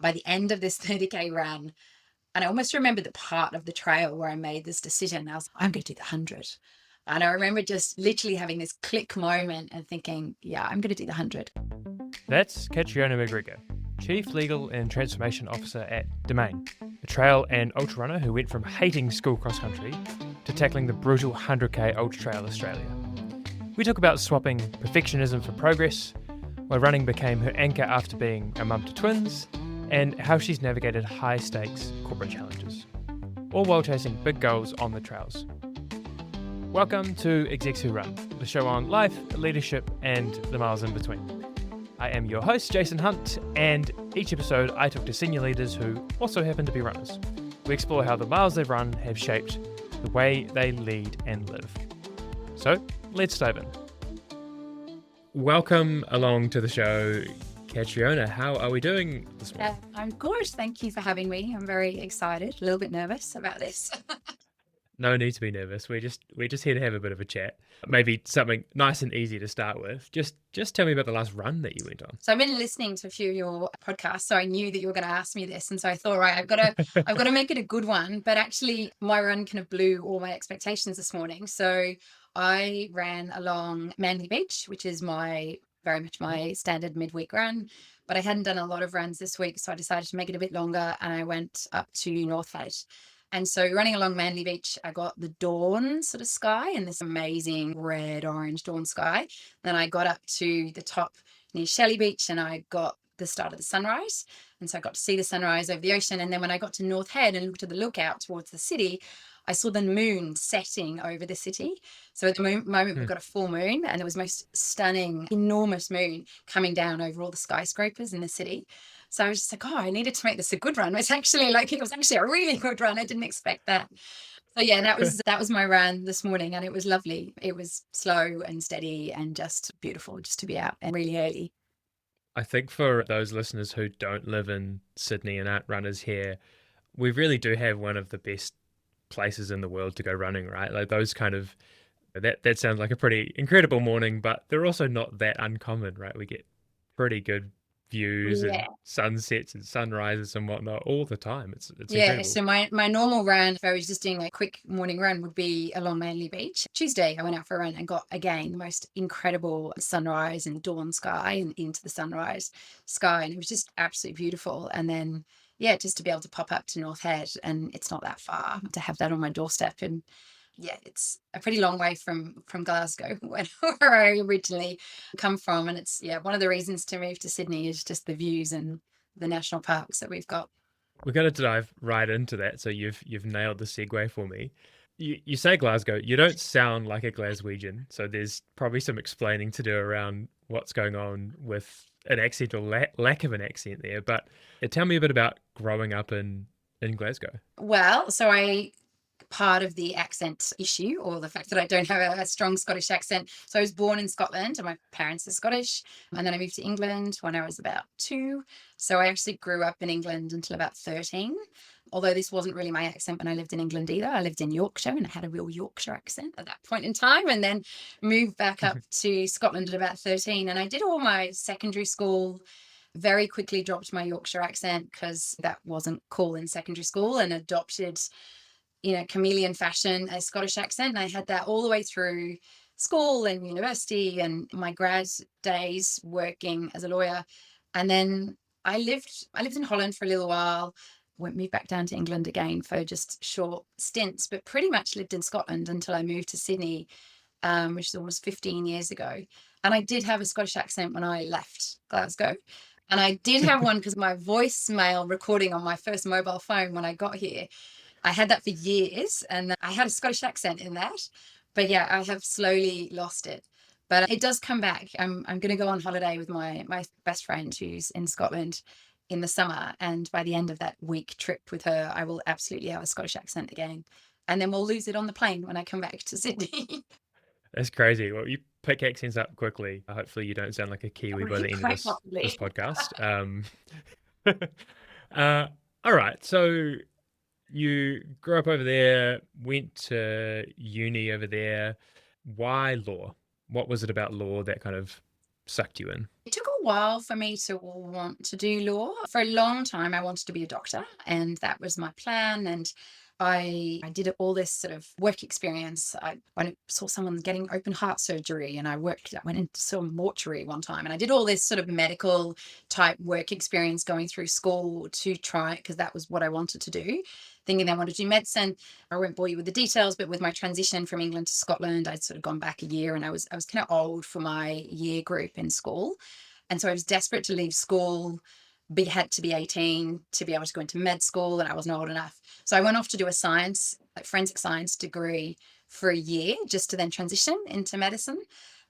by the end of this 30K run, and I almost remember the part of the trail where I made this decision. I was like, I'm going to do the 100. And I remember just literally having this click moment and thinking, yeah, I'm going to do the 100. That's Catriona McGregor, Chief Legal and Transformation Officer at Domain, a trail and ultra runner who went from hating school cross country to tackling the brutal 100k Ultra Trail Australia. We talk about swapping perfectionism for progress, why running became her anchor after being a mum to twins, and how she's navigated high-stakes corporate challenges, all while chasing big goals on the trails. Welcome to Execs Who Run, the show on life, leadership, and the miles in between. I am your host, Jason Hunt, and each episode I talk to senior leaders who also happen to be runners. We explore how the miles they've run have shaped the way they lead and live. So, let's dive in. Welcome along to the show, Catriona. How are we doing this morning? I'm good. Thank you for having me. I'm very excited, a little bit nervous about this. No need to be nervous. We're just here to have a bit of a chat. Maybe something nice and easy to start with. Just tell me about the last run that you went on. So I've been listening to a few of your podcasts, so I knew that you were going to ask me this, and so I thought, right, I've got to make it a good one. But actually, my run kind of blew all my expectations this morning. So I ran along Manly Beach, which is very much my standard midweek run. But I hadn't done a lot of runs this week, so I decided to make it a bit longer, and I went up to North Head. And so running along Manly Beach, I got the dawn sort of sky and this amazing red-orange dawn sky. Then I got up to the top near Shelley Beach and I got the start of the sunrise. And so I got to see the sunrise over the ocean. And then when I got to North Head and looked at the lookout towards the city, I saw the moon setting over the city. So at the moment, we've got a full moon and there was most stunning, enormous moon coming down over all the skyscrapers in the city. So I was just like, oh, I needed to make this a good run. It was actually a really good run. I didn't expect that. So yeah, that was my run this morning and it was lovely. It was slow and steady and just beautiful just to be out and really early. I think for those listeners who don't live in Sydney and aren't runners here, we really do have one of the best places in the world to go running, right? Like those kind of, that sounds like a pretty incredible morning, but they're also not that uncommon, right? We get pretty good views and sunsets and sunrises and whatnot all the time. It's incredible. So my normal run, if I was just doing a quick morning run, would be along Manly Beach. Tuesday, I went out for a run and got, again, the most incredible sunrise and dawn sky and into the sunrise sky. And it was just absolutely beautiful. And then, yeah, just to be able to pop up to North Head, and it's not that far, to have that on my doorstep. And yeah, it's a pretty long way from Glasgow, where I originally come from. And it's, one of the reasons to move to Sydney is just the views and the national parks that we've got. We're going to dive right into that. So you've nailed the segue for me. You say Glasgow, you don't sound like a Glaswegian. So there's probably some explaining to do around what's going on with an accent or lack of an accent there. But tell me a bit about growing up in Glasgow. Well, so part of the accent issue, or the fact that I don't have a strong Scottish accent. So I was born in Scotland and my parents are Scottish. And then I moved to England when I was about 2. So I actually grew up in England until about 13. Although this wasn't really my accent when I lived in England either. I lived in Yorkshire and I had a real Yorkshire accent at that point in time, and then moved back up to Scotland at about 13. And I did all my secondary school, very quickly dropped my Yorkshire accent because that wasn't cool in secondary school, and adopted chameleon fashion, a Scottish accent. And I had that all the way through school and university and my grad days working as a lawyer. And then I lived in Holland for a little while, moved back down to England again for just short stints, but pretty much lived in Scotland until I moved to Sydney, which is almost 15 years ago. And I did have a Scottish accent when I left Glasgow. And I did have one because my voicemail recording on my first mobile phone when I got here, I had that for years and I had a Scottish accent in that. But yeah, I have slowly lost it. But it does come back. I'm going to go on holiday with my best friend who's in Scotland in the summer. And by the end of that week trip with her, I will absolutely have a Scottish accent again. And then we'll lose it on the plane when I come back to Sydney. That's crazy. Well, you pick accents up quickly. Hopefully you don't sound like a Kiwi by the end of this podcast. All right. So you grew up over there, went to uni over there. Why law? What was it about law that kind of sucked you in? It took a while for me to want to do law. For a long time, I wanted to be a doctor, and that was my plan. And I did all this sort of work experience. I went and saw someone getting open heart surgery, and I went into some mortuary one time, and I did all this sort of medical type work experience going through school to try, because that was what I wanted to do, thinking I wanted to do medicine. I won't bore you with the details, but with my transition from England to Scotland, I'd sort of gone back a year, and I was kind of old for my year group in school. And so I was desperate to leave school, had to be 18 to be able to go into med school, and I wasn't old enough. So I went off to do a science, like forensic science degree for a year, just to then transition into medicine.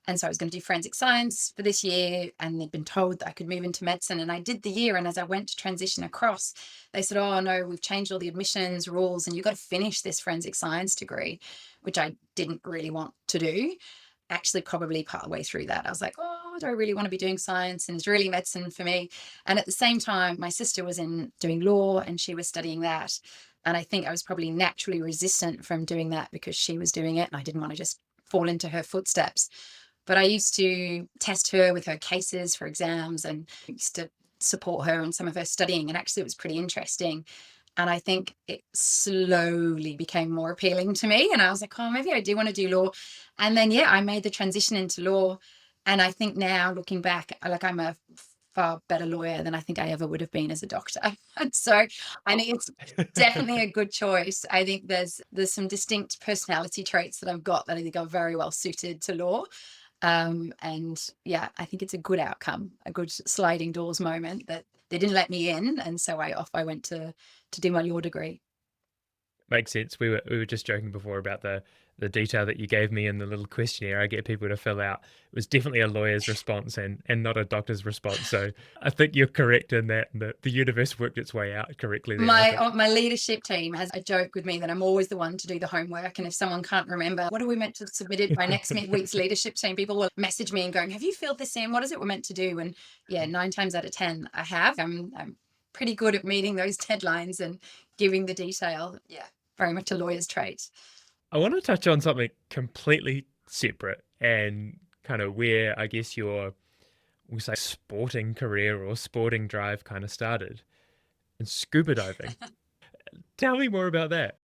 And so I was going to do forensic science for this year, and they'd been told that I could move into medicine. And I did the year. And as I went to transition across, they said, oh, no, we've changed all the admissions rules, and you've got to finish this forensic science degree, which I didn't really want to do. Actually, probably part of the way through that, I was like, oh, do I really want to be doing science? And is really medicine for me? And at the same time, my sister was doing law, and she was studying that. And I think I was probably naturally resistant from doing that because she was doing it, and I didn't want to just fall into her footsteps. But I used to test her with her cases for exams, and used to support her in some of her studying. And actually, it was pretty interesting. And I think it slowly became more appealing to me. And I was like, oh, maybe I do want to do law. And then, yeah, I made the transition into law. And I think now, looking back, like, I'm a far better lawyer than I think I ever would have been as a doctor. And so I think it's definitely a good choice. I think there's some distinct personality traits that I've got that I think are very well suited to law. And yeah, I think it's a good outcome, a good sliding doors moment that they didn't let me in. And so I went to do my law degree. Makes sense. We were just joking before about the detail that you gave me in the little questionnaire I get people to fill out. It was definitely a lawyer's response and not a doctor's response. So I think you're correct in that the universe worked its way out correctly there. My leadership team has a joke with me that I'm always the one to do the homework. And if someone can't remember, what are we meant to submit it by next week's leadership team, people will message me and going, have you filled this in? What is it we're meant to do? And yeah, 9 times out of 10, I have. I'm pretty good at meeting those deadlines and giving the detail. Yeah, very much a lawyer's trait. I want to touch on something completely separate and kind of where I guess your, we'll say, sporting career or sporting drive kind of started, in scuba diving. Tell me more about that.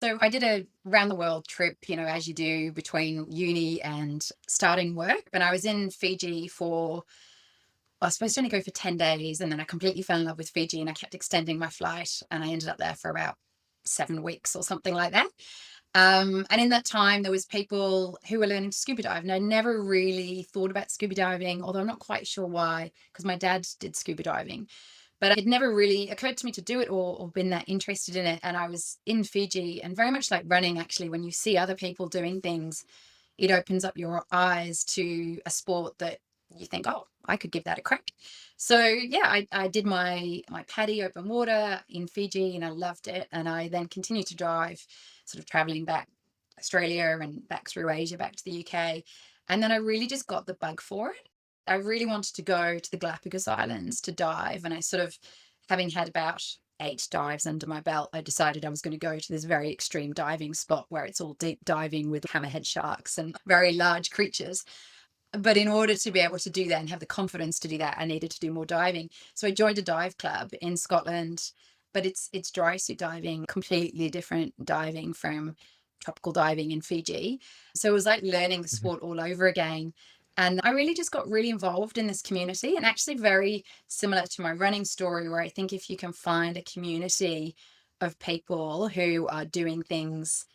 So I did a round the world trip, as you do between uni and starting work. And I was in Fiji I was supposed to only go for 10 days. And then I completely fell in love with Fiji, and I kept extending my flight. And I ended up there for about 7 weeks or something like that. And in that time, there was people who were learning to scuba dive. And I never really thought about scuba diving, although I'm not quite sure why, because my dad did scuba diving. But it never really occurred to me to do it or been that interested in it. And I was in Fiji, and very much like running, actually, when you see other people doing things, it opens up your eyes to a sport that you think, oh, I could give that a crack. So yeah, I did my PADI open water in Fiji, and I loved it. And I then continued to drive, sort of traveling back Australia and back through Asia, back to the UK. And then I really just got the bug for it. I really wanted to go to the Galapagos Islands to dive. And I sort of, having had about 8 dives under my belt, I decided I was going to go to this very extreme diving spot where it's all deep diving with hammerhead sharks and very large creatures. But in order to be able to do that and have the confidence to do that, I needed to do more diving. So I joined a dive club in Scotland, but it's dry suit diving, completely different diving from tropical diving in Fiji. So it was like learning the sport all over again. And I really just got really involved in this community, and actually very similar to my running story, where I think if you can find a community of people who are doing things,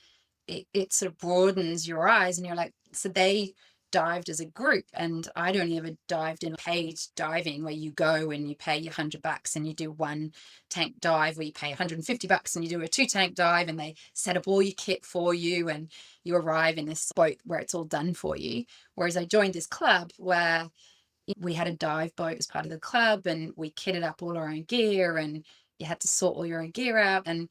it sort of broadens your eyes, and you're like, so they dived as a group, and I'd only ever dived in paid diving where you go and you pay your $100 and you do 1 tank dive, where you pay $150 and you do a 2 tank dive, and they set up all your kit for you and you arrive in this boat where it's all done for you. Whereas I joined this club where we had a dive boat as part of the club, and we kitted up all our own gear, and you had to sort all your own gear out, and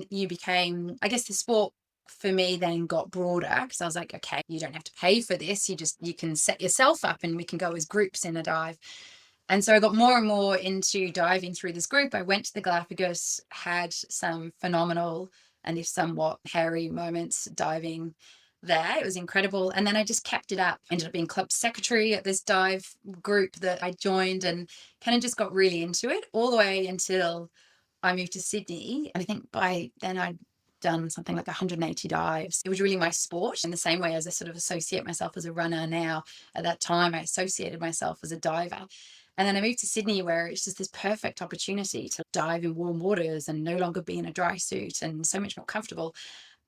you became, I guess the sport for me then got broader, because I was like, okay, you don't have to pay for this, you can set yourself up and we can go as groups in a dive. And so I got more and more into diving through this group. I went to the Galapagos, had some phenomenal and if somewhat hairy moments diving there. It was incredible. And then I just kept it up. Ended up being club secretary at this dive group that I joined, and kind of just got really into it all the way until I moved to Sydney. And I think by then I'd done something like 180 dives. It was really my sport, in the same way as I sort of associate myself as a runner now. At that time, I associated myself as a diver. And then I moved to Sydney, where it's just this perfect opportunity to dive in warm waters and no longer be in a dry suit, and so much more comfortable.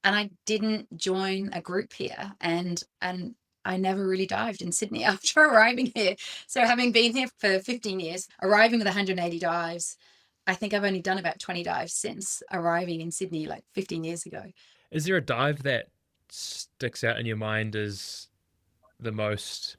And I didn't join a group here, and I never really dived in Sydney after arriving here. So having been here for 15 years, arriving with 180 dives, I think I've only done about 20 dives since arriving in Sydney like 15 years ago. Is there a dive that sticks out in your mind as the most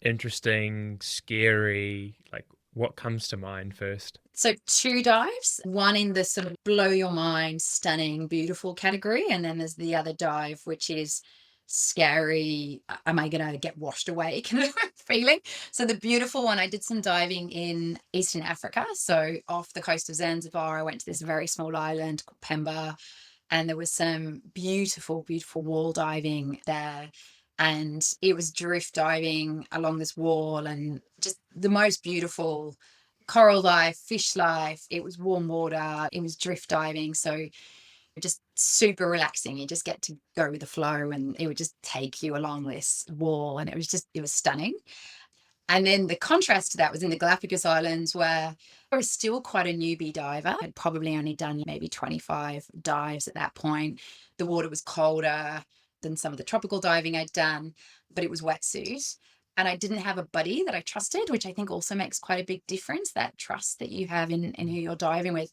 interesting, scary? Like, what comes to mind first? So 2 dives, one in the sort of blow your mind, stunning, beautiful category. And then there's the other dive, which is scary. Am I going to get washed away kind of feeling? So the beautiful one, I did some diving in Eastern Africa. So off the coast of Zanzibar, I went to this very small island called Pemba, and there was some beautiful, beautiful wall diving there. And it was drift diving along this wall, and just the most beautiful coral life, fish life. It was warm water, it was drift diving. So just super relaxing. You just get to go with the flow, and it would just take you along this wall. And it was stunning. And then the contrast to that was in the Galapagos Islands, where I was still quite a newbie diver. I'd probably only done maybe 25 dives at that point. The water was colder than some of the tropical diving I'd done, but it was wetsuit. And I didn't have a buddy that I trusted, which I think also makes quite a big difference, that trust that you have in who you're diving with.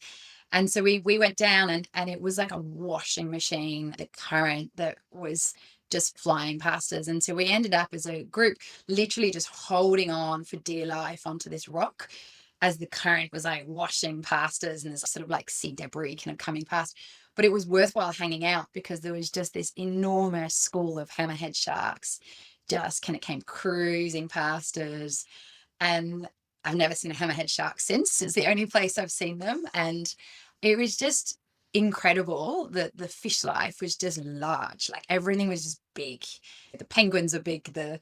And so we went down, and it was like a washing machine, the current that was just flying past us. And so we ended up as a group literally just holding on for dear life onto this rock as the current was like washing past us, and there's sort of like sea debris kind of coming past. But it was worthwhile hanging out, because there was just this enormous school of hammerhead sharks just kind of came cruising past us. And I've never seen a hammerhead shark since. It's the only place I've seen them. And it was just incredible that the fish life was just large. Like everything was just big. The penguins are big, the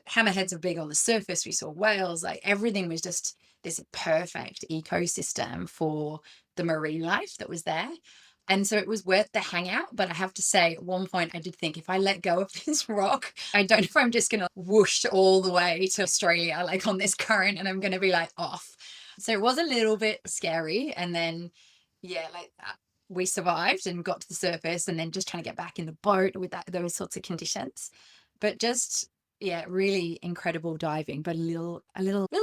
hammerheads are big on the surface. We saw whales, like everything was just this perfect ecosystem for the marine life that was there. And so it was worth the hangout. But I have to say, at one point, I did think, if I let go of this rock, I don't know if I'm just going to whoosh all the way to Australia, like on this current, and I'm going to be like off. So it was a little bit scary. And then, yeah, like we survived and got to the surface, and then just trying to get back in the boat with those sorts of conditions. But just, yeah, really incredible diving, but a little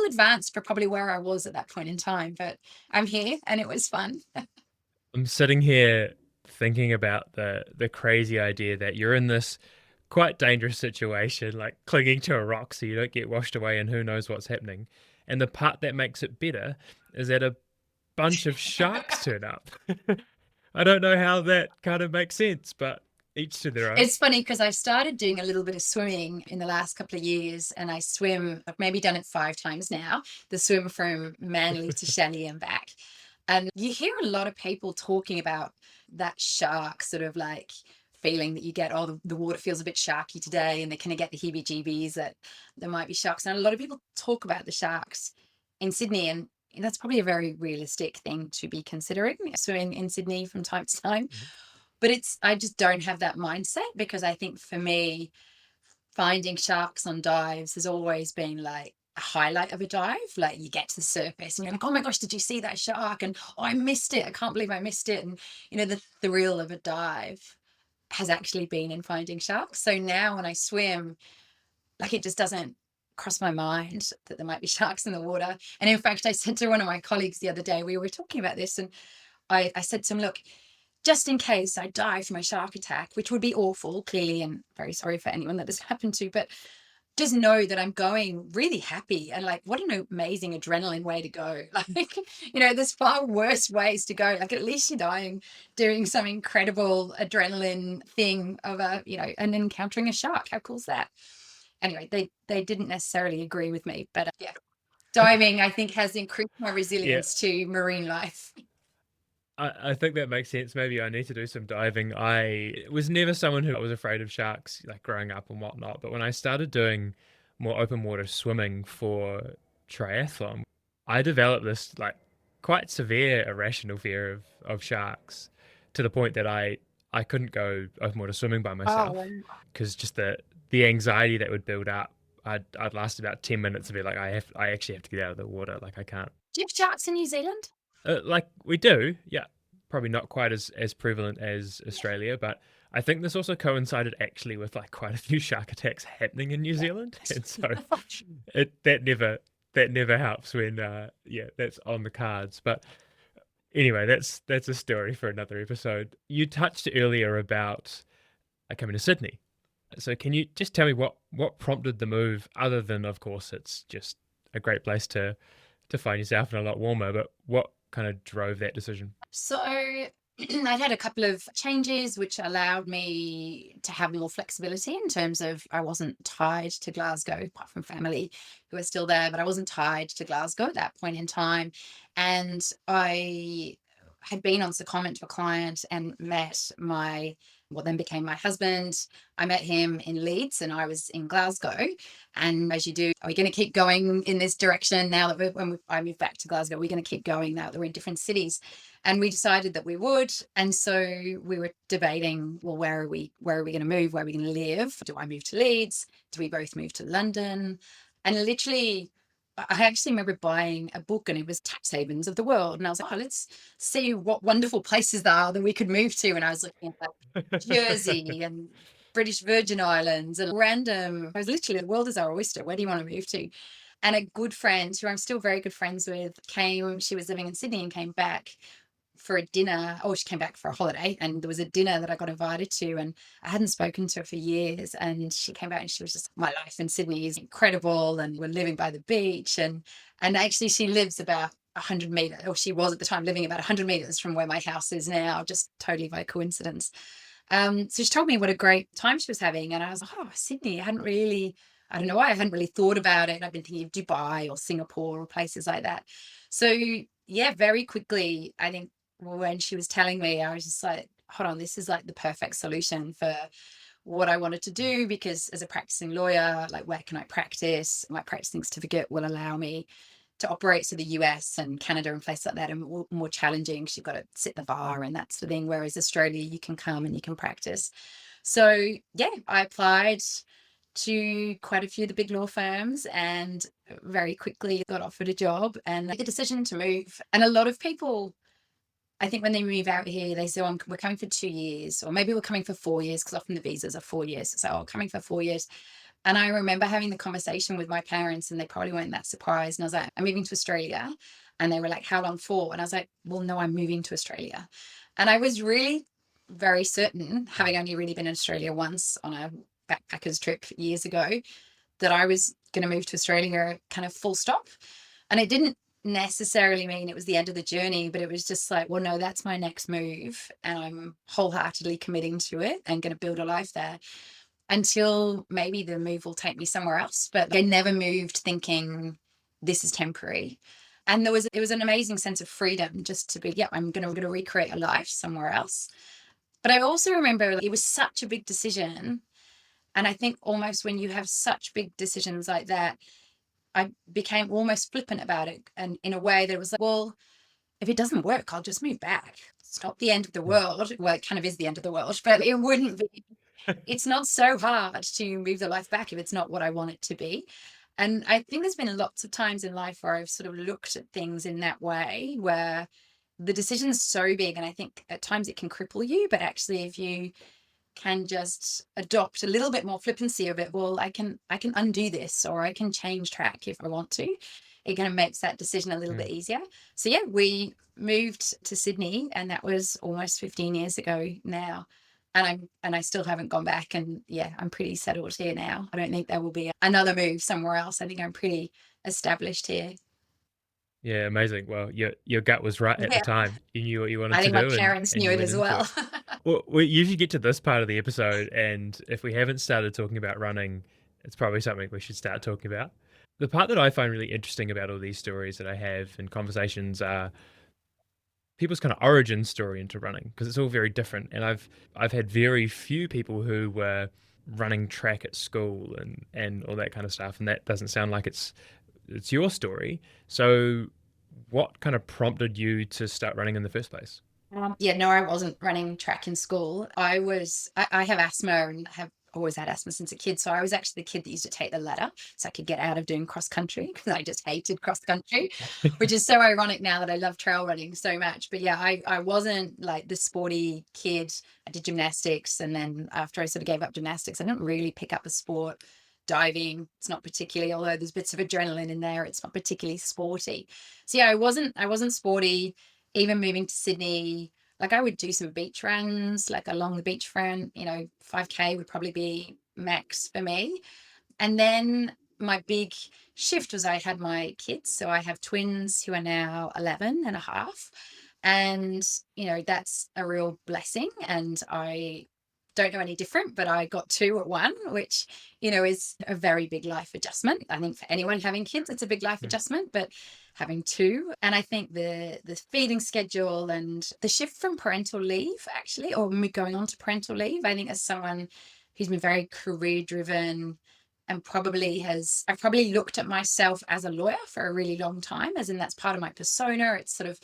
advanced for probably where I was at that point in time. But I'm here, and it was fun. I'm sitting here thinking about the crazy idea that you're in this quite dangerous situation, like clinging to a rock so you don't get washed away and who knows what's happening. And the part that makes it better is that a bunch of sharks turn up. I don't know how that kind of makes sense, but each to their own. It's funny, because I started doing a little bit of swimming in the last couple of years, and I swim, I've maybe done it 5 times now, the swim from Manly to Shanley and back. And you hear a lot of people talking about that shark sort of like feeling that you get, oh, the water feels a bit sharky today, and they kind of get the heebie-jeebies that there might be sharks. And a lot of people talk about the sharks in Sydney, and that's probably a very realistic thing to be considering, swimming in Sydney from time to time. But I just don't have that mindset, because I think for me, finding sharks on dives has always been like a highlight of a dive. Like you get to the surface and you're like, oh my gosh, did you see that shark? And oh, I missed it. I can't believe I missed it. And the thrill of a dive has actually been in finding sharks. So now when I swim, like it just doesn't cross my mind that there might be sharks in the water. And in fact, I said to one of my colleagues the other day, we were talking about this, and I said to him, look, just in case I die from a shark attack, which would be awful, clearly, and very sorry for anyone that this happened to, but just know that I'm going really happy, and like, what an amazing adrenaline way to go. Like, there's far worse ways to go. Like, at least you're dying doing some incredible adrenaline thing of and encountering a shark. How cool is that? Anyway, they didn't necessarily agree with me, but yeah, diving, I think, has increased my resilience to marine life. I think that makes sense. Maybe I need to do some diving. I was never someone who was afraid of sharks, like growing up and whatnot. But when I started doing more open water swimming for triathlon, I developed this like quite severe irrational fear of sharks to the point that I couldn't go open water swimming by myself Oh, because just the anxiety that would build up. I'd last about 10 minutes and be like, I actually have to get out of the water. Like I can't. do you have sharks in New Zealand? Like we do, yeah. Probably not quite as prevalent as Australia, but I think this also coincided actually with like quite a few shark attacks happening in New Zealand, and so that never helps when yeah, that's on the cards. But anyway, that's a story for another episode. You touched earlier about coming to Sydney, so can you just tell me what prompted the move, other than of course it's just a great place to find yourself and a lot warmer, but what kind of drove that decision? So I'd had a couple of changes which allowed me to have more flexibility in terms of I wasn't tied to Glasgow, apart from family who are still there, but I wasn't tied to Glasgow at that point in time. And I had been on secondment to a client and met what then became my husband. I met him in Leeds and I was in Glasgow. And as you do, are we going to keep going in this direction now that I moved back to Glasgow? We're going to keep going now that we're in different cities. And we decided that we would. And so we were debating, well, where are we going to move? Where are we going to live? Do I move to Leeds? Do we both move to London? And literally, I actually remember buying a book and it was Tax Havens of the World. And I was like, oh, let's see what wonderful places there are that we could move to. And I was looking at like Jersey and British Virgin Islands and random. I was literally, the world is our oyster. Where do you want to move to? And a good friend who I'm still very good friends with she was living in Sydney and came back for a dinner. Oh, she came back for a holiday and there was a dinner that I got invited to and I hadn't spoken to her for years. And she came back and she was just, my life in Sydney is incredible and we're living by the beach. And actually she lives about 100 meters, or she was at the time living about 100 meters from where my house is now, just totally by coincidence. So she told me what a great time she was having. And I was like, oh, Sydney, I don't know why I hadn't really thought about it. I've been thinking of Dubai or Singapore or places like that. So yeah, very quickly, I think when she was telling me, I was just like, hold on, this is like the perfect solution for what I wanted to do, because as a practicing lawyer, like where can I practice? My practicing certificate will allow me to operate. So the US and Canada and places like that are more challenging because you've got to sit the bar and that sort of thing. Whereas Australia, you can come and you can practice. So yeah, I applied to quite a few of the big law firms and very quickly got offered a job and made the decision to move. And a lot of people, I think when they move out here, they say, oh, we're coming for 2 years, or maybe we're coming for 4 years, because often the visas are 4 years. So, oh, coming for 4 years. And I remember having the conversation with my parents and they probably weren't that surprised. And I was like, I'm moving to Australia. And they were like, how long for? And I was like, well, no, I'm moving to Australia. And I was really very certain, having only really been in Australia once on a backpackers trip years ago, that I was going to move to Australia kind of full stop. And it didn't necessarily mean it was the end of the journey, but it was just like, well, no, that's my next move. And I'm wholeheartedly committing to it and going to build a life there until maybe the move will take me somewhere else. But I never moved thinking this is temporary. And it was an amazing sense of freedom just to be, yeah, I'm going to recreate a life somewhere else. But I also remember it was such a big decision. And I think almost when you have such big decisions like that, I became almost flippant about it. And in a way that was like, well, if it doesn't work, I'll just move back. It's not the end of the world. Well, it kind of is the end of the world, but it wouldn't be. It's not so hard to move the life back if it's not what I want it to be. And I think there's been lots of times in life where I've sort of looked at things in that way, where the decision's so big. And I think at times it can cripple you, but actually if you can just adopt a little bit more flippancy of it, well, I can undo this, or I can change track if I want to. It kind of makes that decision a little bit easier. So yeah, we moved to Sydney and that was almost 15 years ago now. And I still haven't gone back, and yeah, I'm pretty settled here now. I don't think there will be another move somewhere else. I think I'm pretty established here. Yeah, amazing. Well, your gut was right at the Yeah, time. You knew what you wanted I to think my do, parents and knew you it went as into well. it. Well, we usually get to this part of the episode, and if we haven't started talking about running, it's probably something we should start talking about. The part that I find really interesting about all these stories that I have and conversations are people's kind of origin story into running, because it's all very different. And I've had very few people who were running track at school and all that kind of stuff, and that doesn't sound like it's your story. So what kind of prompted you to start running in the first place? Yeah, no, I wasn't running track in school. I have asthma and have always had asthma since a kid. So I was actually the kid that used to take the ladder so I could get out of doing cross country because I just hated cross country, which is so ironic now that I love trail running so much. But yeah, I wasn't like the sporty kid. I did gymnastics. And then after I sort of gave up gymnastics, I didn't really pick up a sport. Diving, it's not particularly, although there's bits of adrenaline in there, it's not particularly sporty. So yeah, I wasn't sporty. Even moving to Sydney, like I would do some beach runs, like along the beachfront, 5K would probably be max for me. And then my big shift was I had my kids. So I have twins who are now 11 and a half. And, that's a real blessing. And I don't know any different, but I got two at one, which, is a very big life adjustment. I think for anyone having kids, it's a big life adjustment, but having two. And I think the feeding schedule and the shift from parental leave, actually, or me going on to parental leave, I think as someone who's been very career driven and I've probably looked at myself as a lawyer for a really long time, as in that's part of my persona. It's sort of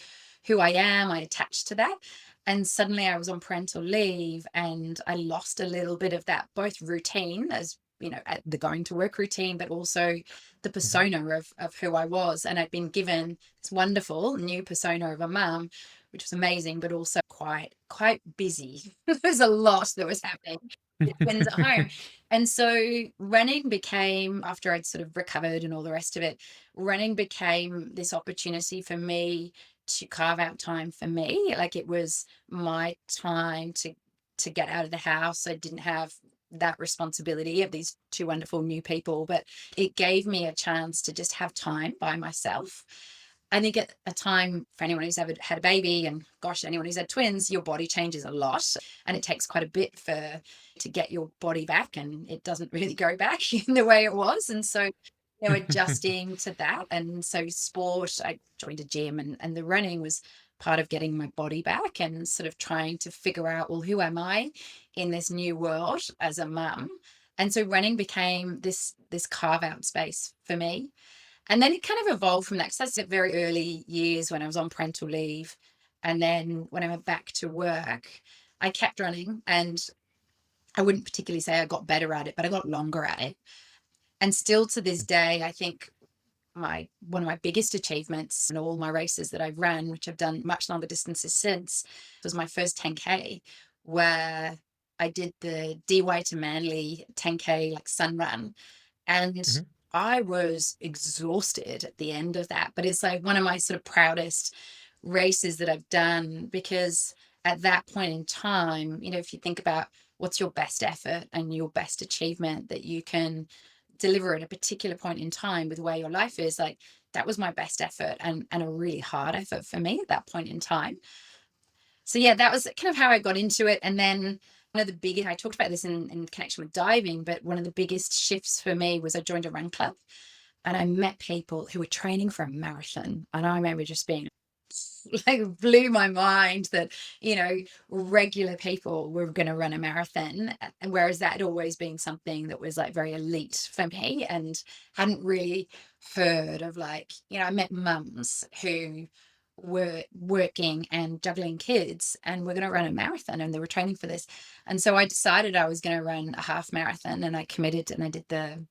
who I am. I attach to that. And suddenly I was on parental leave and I lost a little bit of that, both routine as, at the going to work routine, but also the persona of who I was. And I'd been given this wonderful new persona of a mum, which was amazing, but also quite busy. There was a lot that was happening with twins at home. And so running became, after I'd sort of recovered and all the rest of it, running became this opportunity for me to carve out time for me. Like it was my time to get out of the house. I didn't have that responsibility of these two wonderful new people, but it gave me a chance to just have time by myself. I think at a time, for anyone who's ever had a baby, and gosh, anyone who's had twins, your body changes a lot and it takes quite a bit to get your body back, and it doesn't really go back in the way it was. And so adjusting to that. And so sport, I joined a gym, and the running was part of getting my body back and sort of trying to figure out, well, who am I in this new world as a mum? And so running became this carve out space for me. And then it kind of evolved from that, because that's at very early years when I was on parental leave. And then when I went back to work, I kept running, and I wouldn't particularly say I got better at it, but I got longer at it. And still to this day, I think one of my biggest achievements in all my races that I've run, which I've done much longer distances since, was my first 10K, where I did the DY to Manly 10K like sun run. And I was exhausted at the end of that. But it's like one of my sort of proudest races that I've done, because at that point in time, if you think about what's your best effort and your best achievement that you can deliver at a particular point in time with where your life is, like that was my best effort and a really hard effort for me at that point in time. So yeah, that was kind of how I got into it. And then one of the biggest, I talked about this in connection with diving, but one of the biggest shifts for me was I joined a run club and I met people who were training for a marathon. And I remember just being like, blew my mind that, regular people were going to run a marathon. And whereas that had always been something that was like very elite for me, and hadn't really heard of, like, I met mums who were working and juggling kids and were going to run a marathon, and they were training for this. And so I decided I was going to run a half marathon, and I committed, and I did the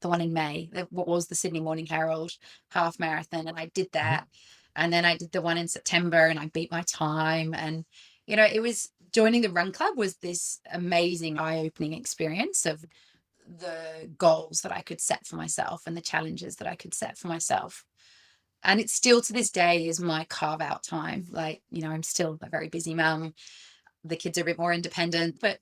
one in May, what was the Sydney Morning Herald half marathon. And I did that. And then I did the one in September, and I beat my time. And, it was, joining the run club was this amazing eye-opening experience of the goals that I could set for myself and the challenges that I could set for myself. And it still to this day is my carve out time. Like, I'm still a very busy mum. The kids are a bit more independent, but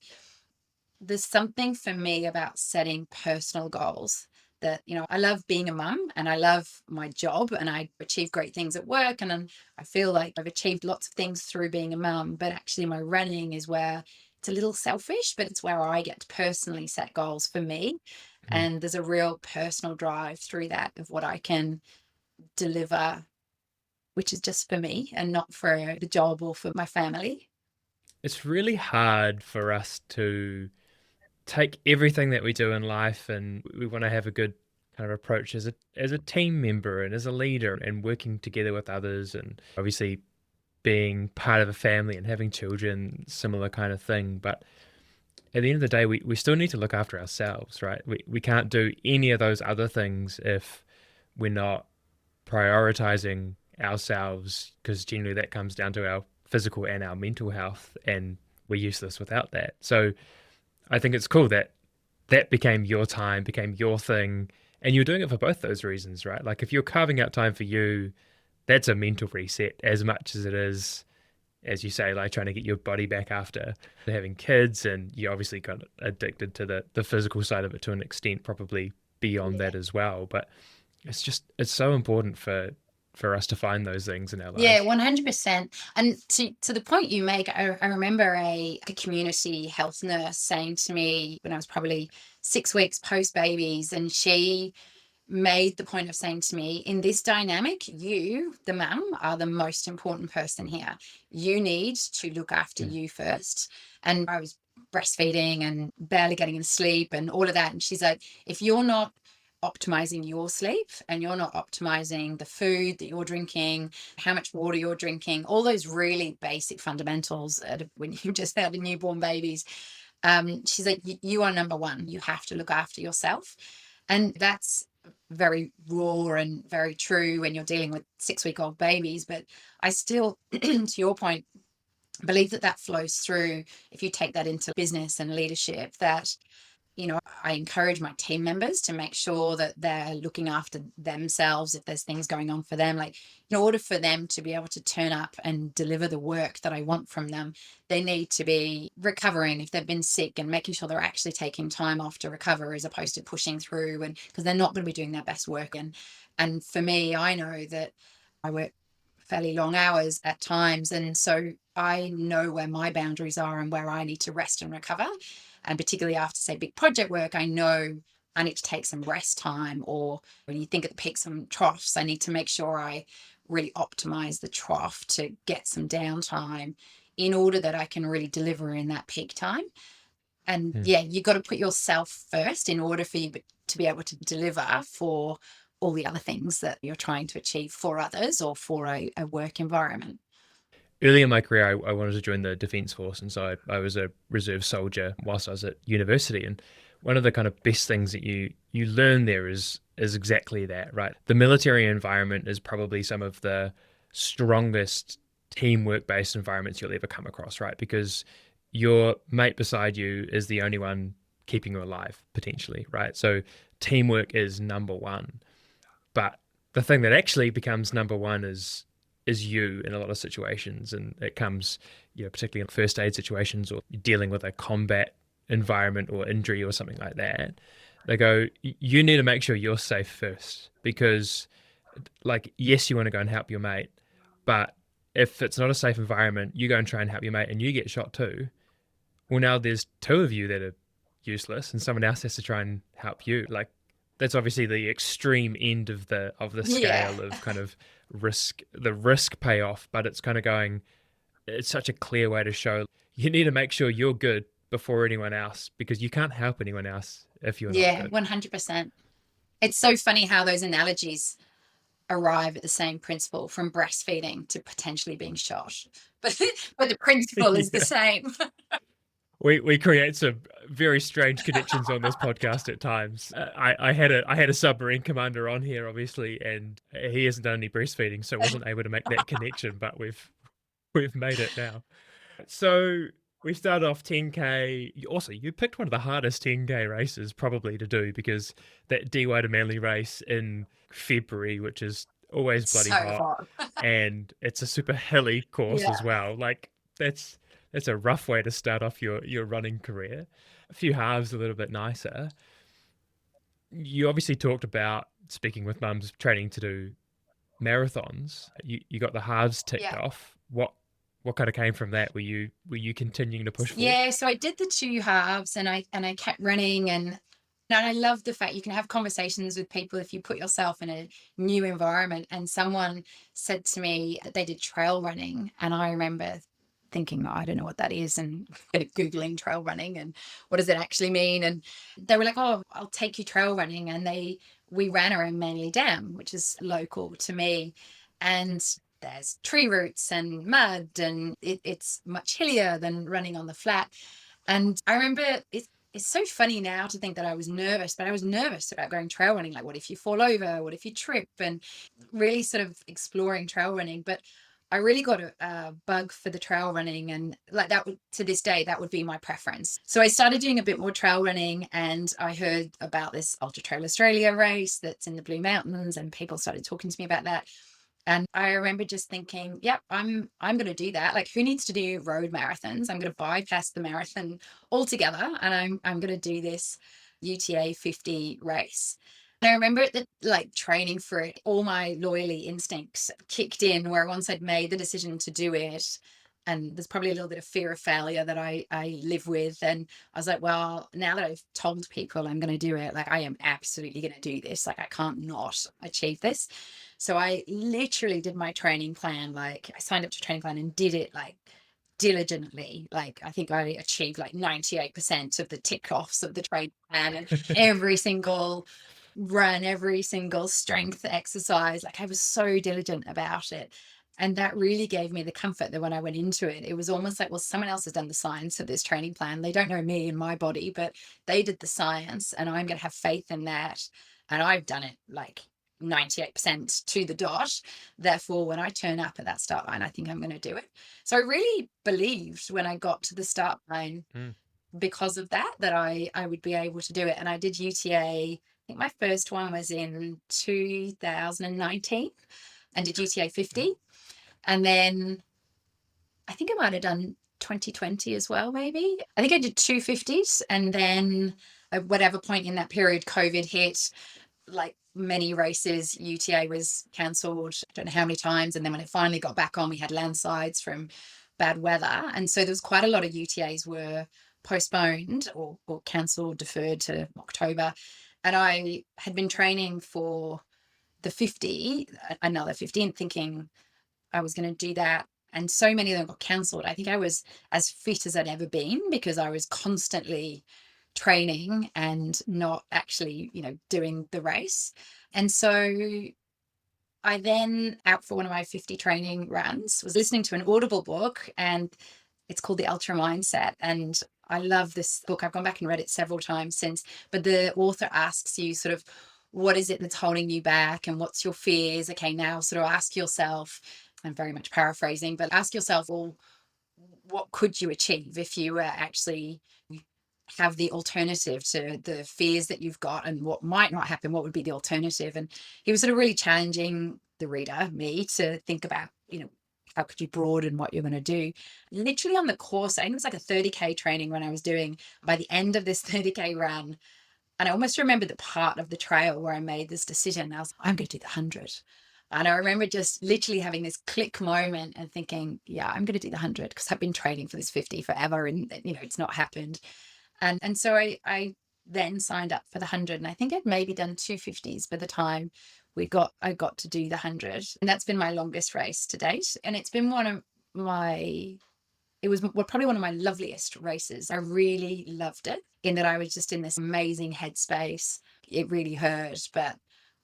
there's something for me about setting personal goals that, I love being a mum and I love my job and I achieve great things at work. And I feel like I've achieved lots of things through being a mum, but actually my running is where it's a little selfish, but it's where I get to personally set goals for me. And there's a real personal drive through that of what I can deliver which is just for me and not for the job or for my family. It's really hard for us to take everything that we do in life, and we want to have a good kind of approach as a team member and as a leader and working together with others, and obviously being part of a family and having children, similar kind of thing. But at the end of the day, we still need to look after ourselves, right? We can't do any of those other things if we're not prioritizing ourselves, because generally that comes down to our physical and our mental health, and we're useless without that. So I think it's cool that that became your time, became your thing, and you're doing it for both those reasons, right? Like if you're carving out time for you, that's a mental reset as much as it is, as you say, like trying to get your body back after having kids, and you obviously got addicted to the physical side of it to an extent, probably beyond that as well. But it's so important for us to find those things in our lives. Yeah, 100%. And to the point you make, I remember a community health nurse saying to me when I was probably 6 weeks post babies, and she made the point of saying to me, in this dynamic, you, the mum, are the most important person here. You need to look after you first. And I was breastfeeding and barely getting to sleep and all of that. And she's like, if you're not optimizing your sleep and you're not optimizing the food that you're drinking, how much water you're drinking, all those really basic fundamentals when you just had a newborn babies, she's like, you are number one. You have to look after yourself. And that's very raw and very true when you're dealing with 6-week-old babies. But I still, to your point, believe that flows through if you take that into business and leadership, that I encourage my team members to make sure that they're looking after themselves if there's things going on for them. Like, in order for them to be able to turn up and deliver the work that I want from them, they need to be recovering if they've been sick, and making sure they're actually taking time off to recover as opposed to pushing through, and because they're not going to be doing their best work. And for me, I know that I work fairly long hours at times, and so I know where my boundaries are and where I need to rest and recover. And particularly after, say, big project work, I know I need to take some rest time. Or when you think at the peaks and troughs, I need to make sure I really optimize the trough to get some downtime in order that I can really deliver in that peak time. And yeah, you've got to put yourself first in order for you to be able to deliver for all the other things that you're trying to achieve for others or for a work environment. Early in my career, I wanted to join the Defence Force, and so I was a reserve soldier whilst I was at university. And one of the kind of best things that you learn there is exactly that, right? The military environment is probably some of the strongest teamwork-based environments you'll ever come across, right? Because your mate beside you is the only one keeping you alive, potentially, right? So teamwork is number one. But the thing that actually becomes number one is you in a lot of situations, and it comes, particularly in first aid situations, or dealing with a combat environment or injury or something like that. They go, you need to make sure you're safe first, because, like, yes, you want to go and help your mate, but if it's not a safe environment, you go and try and help your mate and you get shot too. Well, now there's two of you that are useless, and someone else has to try and help you. Like, that's obviously the extreme end of the scale of kind of the risk payoff, but it's kind of going, it's such a clear way to show you need to make sure you're good before anyone else, because you can't help anyone else if you're not good. 100%. It's so funny how those analogies arrive at the same principle, from breastfeeding to potentially being shot, but the principle is the same. We create some very strange connections on this podcast at times. I had a submarine commander on here, obviously, and he hasn't done any breastfeeding, so wasn't able to make that connection. But we've made it now. So we started off 10K. Also, you picked one of the hardest 10K races probably to do, because that DY to Manly race in February, which is always bloody hot, and it's a super hilly course as well. Like, that's a rough way to start off your running career. A few halves a little bit nicer. You obviously talked about speaking with mums, training to do marathons. You got the halves ticked off. What kind of came from that? Were you continuing to push forward? Yeah, so I did the 2 halves, and I kept running, and And I love the fact you can have conversations with people if you put yourself in a new environment. And someone said to me that they did trail running. And I remember thinking, "Oh, I don't know what that is," and Googling trail running and what does it actually mean. And they were like, "Oh, I'll take you trail running." And we ran around Manly Dam, which is local to me. And there's tree roots and mud, and it's much hillier than running on the flat. And I remember it's so funny now to think that I was nervous, but I was nervous about going trail running. Like, what if you fall over? What if you trip? And really sort of exploring trail running. But I really got a bug for the trail running. And like that would, to this day, that would be my preference. So I started doing a bit more trail running, and I heard about this Ultra Trail Australia race that's in the Blue Mountains, and people started talking to me about that. And I remember just thinking, yep, I'm going to do that. Like, who needs to do road marathons? I'm going to bypass the marathon altogether, and I'm going to do this UTA 50 race. And I remember that, like, training for it, all my loyally instincts kicked in, where once I'd made the decision to do it, and there's probably a little bit of fear of failure that I live with. And I was like, well, now that I've told people I'm going to do it, like, I am absolutely going to do this. Like, I can't not achieve this. So I literally did my training plan. Like, I signed up to a training plan and did it like diligently. Like, I think I achieved like 98% of the tick offs of the training plan, and every single run, every single strength exercise. Like, I was so diligent about it. And that really gave me the comfort that when I went into it, it was almost like, well, someone else has done the science of this training plan. They don't know me and my body, but they did the science, and I'm going to have faith in that. And I've done it like 98% to the dot. Therefore, when I turn up at that start line, I think I'm going to do it. So I really believed when I got to the start line, because of that, that I would be able to do it. And I did UTA. I think my first one was in 2019, and did UTA 50. And then I think I might have done 2020 as well, maybe. I think I did 250s. And then at whatever point in that period, COVID hit. Like many races, UTA was cancelled, I don't know how many times. And then when it finally got back on, we had landslides from bad weather. And so there was quite a lot of UTAs were postponed or cancelled, deferred to October. And I had been training for the 50, another 50, and thinking I was going to do that. And so many of them got cancelled. I think I was as fit as I'd ever been, because I was constantly training and not actually, doing the race. And so I then, out for one of my 50 training runs, was listening to an Audible book, and it's called The Ultra Mindset. And I love this book. I've gone back and read it several times since, but the author asks you sort of, what is it that's holding you back, and what's your fears? Okay, now sort of ask yourself, I'm very much paraphrasing, but ask yourself, well, what could you achieve if you were actually have the alternative to the fears that you've got, and what might not happen? What would be the alternative? And he was sort of really challenging the reader, me, to think about, how could you broaden what you're going to do? Literally on the course, I think it was like a 30K training when I was doing, by the end of this 30K run, and I almost remember the part of the trail where I made this decision. I was like, I'm going to do the 100. And I remember just literally having this click moment and thinking, yeah, I'm going to do the 100, because I've been training for this 50 forever, and it's not happened. And so I then signed up for the 100, and I think I'd maybe done 250s by the time I got to do the 100. And that's been my longest race to date. And it's been it was probably one of my loveliest races. I really loved it, in that I was just in this amazing headspace. It really hurt, but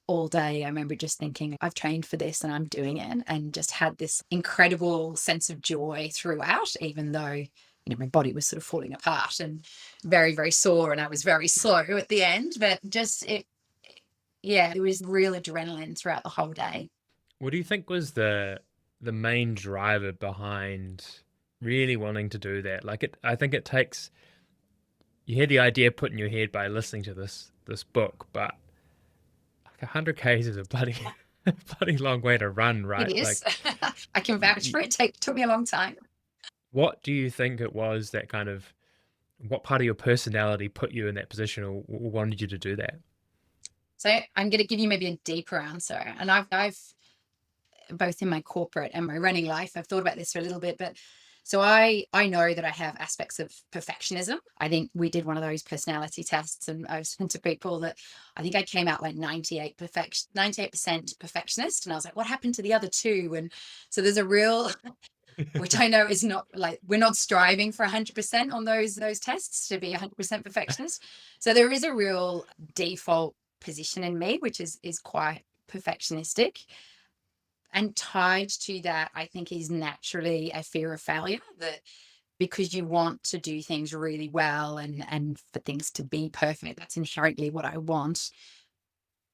all day I remember just thinking, I've trained for this and I'm doing it, and just had this incredible sense of joy throughout, even though my body was sort of falling apart and very, very sore, and I was very slow at the end. But just it was real adrenaline throughout the whole day. What do you think was the main driver behind really wanting to do that? I think it takes, you hear the idea put in your head by listening to this book, but like 100 Ks is a bloody long way to run, right? It is. I can vouch for it. Took me a long time. What do you think it was that what part of your personality put you in that position, or wanted you to do that? So I'm going to give you maybe a deeper answer. And I've both in my corporate and my running life, I've thought about this for a little bit, but So I know that I have aspects of perfectionism. I think we did one of those personality tests, and I was saying to people that I think I came out like 98% perfectionist, and I was like, what happened to the other two? And so there's a real, which I know is not like, we're not striving for 100% on those tests to be 100% perfectionist. So there is a real default position in me, which is quite perfectionistic. And tied to that, I think, is naturally a fear of failure, that because you want to do things really well and for things to be perfect, that's inherently what I want.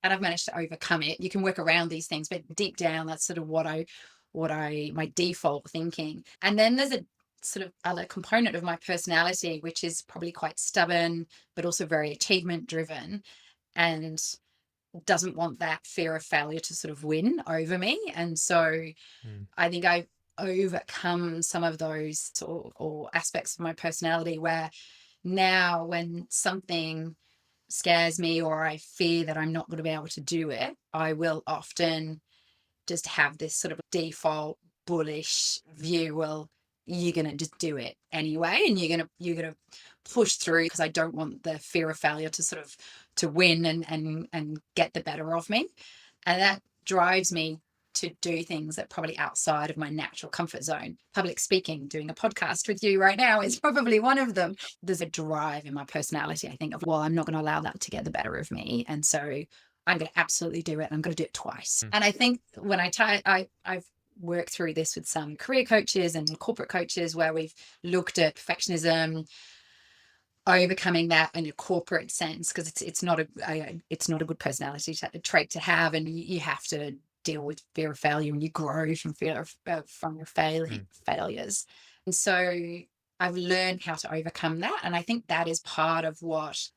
And I've managed to overcome it. You can work around these things, but deep down, that's sort of what I my default thinking. And then there's a sort of other component of my personality, which is probably quite stubborn, but also very achievement driven, and doesn't want that fear of failure to sort of win over me. And so I think I've overcome some of those or aspects of my personality where now when something scares me or I fear that I'm not going to be able to do it, I will often just have this sort of default bullish view. Well, you're going to just do it anyway, and you're going to push through, because I don't want the fear of failure to sort of to win and get the better of me. And that drives me to do things that probably outside of my natural comfort zone. Public speaking, doing a podcast with you right now is probably one of them. There's a drive in my personality, I think, of, well, I'm not going to allow that to get the better of me. And so I'm going to absolutely do it. I'm going to do it twice. And I think when I've worked through this with some career coaches and corporate coaches, where we've looked at perfectionism, overcoming that in a corporate sense, because it's not a good personality trait to have, and you have to deal with fear of failure, and you grow from fear of from your failures. And so I've learned how to overcome that, and I think that is part of what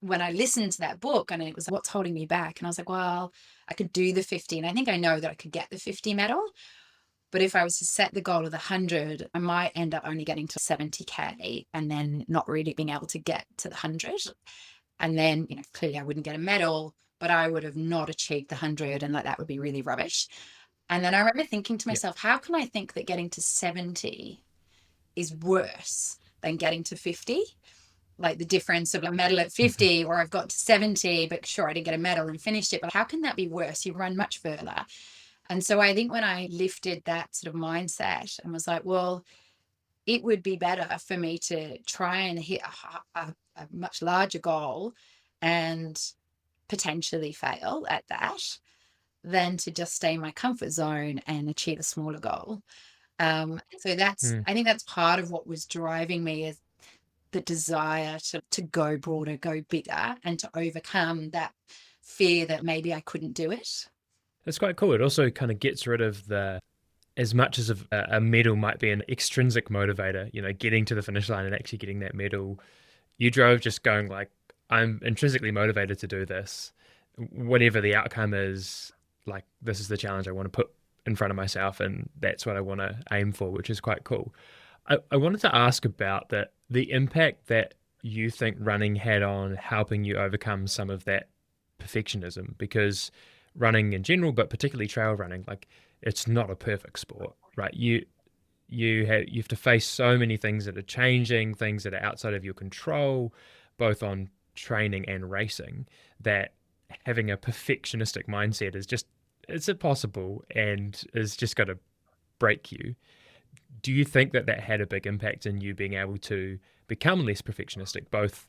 when I listened to that book, and it was what's holding me back, and I was like, well, I could do the 50, and I think I know that I could get the 50 medal. But if I was to set the goal of the 100, I might end up only getting to 70K and then not really being able to get to the 100. And then, clearly I wouldn't get a medal, but I would have not achieved the 100, and like that would be really rubbish. And then I remember thinking to myself, how can I think that getting to 70 is worse than getting to 50? Like the difference of a medal at 50 or I've got to 70, but sure, I didn't get a medal and finished it. But how can that be worse? You run much further. And so I think when I lifted that sort of mindset and was like, well, it would be better for me to try and hit a much larger goal and potentially fail at that than to just stay in my comfort zone and achieve a smaller goal. So that's, I think that's part of what was driving me, is the desire to go broader, go bigger, and to overcome that fear that maybe I couldn't do it. That's quite cool. It also kind of gets rid of as much as a medal might be an extrinsic motivator, getting to the finish line and actually getting that medal, you drove just going like, I'm intrinsically motivated to do this. Whatever the outcome is, like, this is the challenge I want to put in front of myself, and that's what I want to aim for, which is quite cool. I wanted to ask about the impact that you think running had on helping you overcome some of that perfectionism, because running in general, but particularly trail running, like, it's not a perfect sport, right? You have to face so many things that are changing, things that are outside of your control, both on training and racing, that having a perfectionistic mindset it's impossible and is just going to break you. Do you think that had a big impact in you being able to become less perfectionistic, both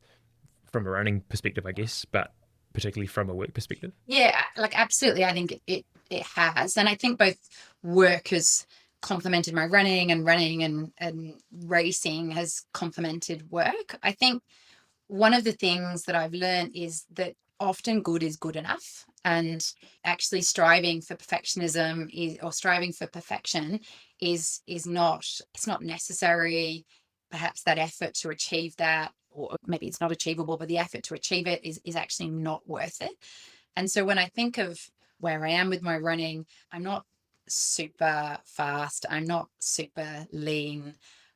from a running perspective, I guess, but particularly from a work perspective? Yeah, like absolutely. I think it has. And I think both work has complemented my running, and racing has complemented work. I think one of the things that I've learned is that often good is good enough, and actually striving for perfection is not, it's not necessary. Perhaps that effort to achieve that, or maybe it's not achievable, but the effort to achieve it is actually not worth it. And so when I think of where I am with my running, I'm not super fast, I'm not super lean,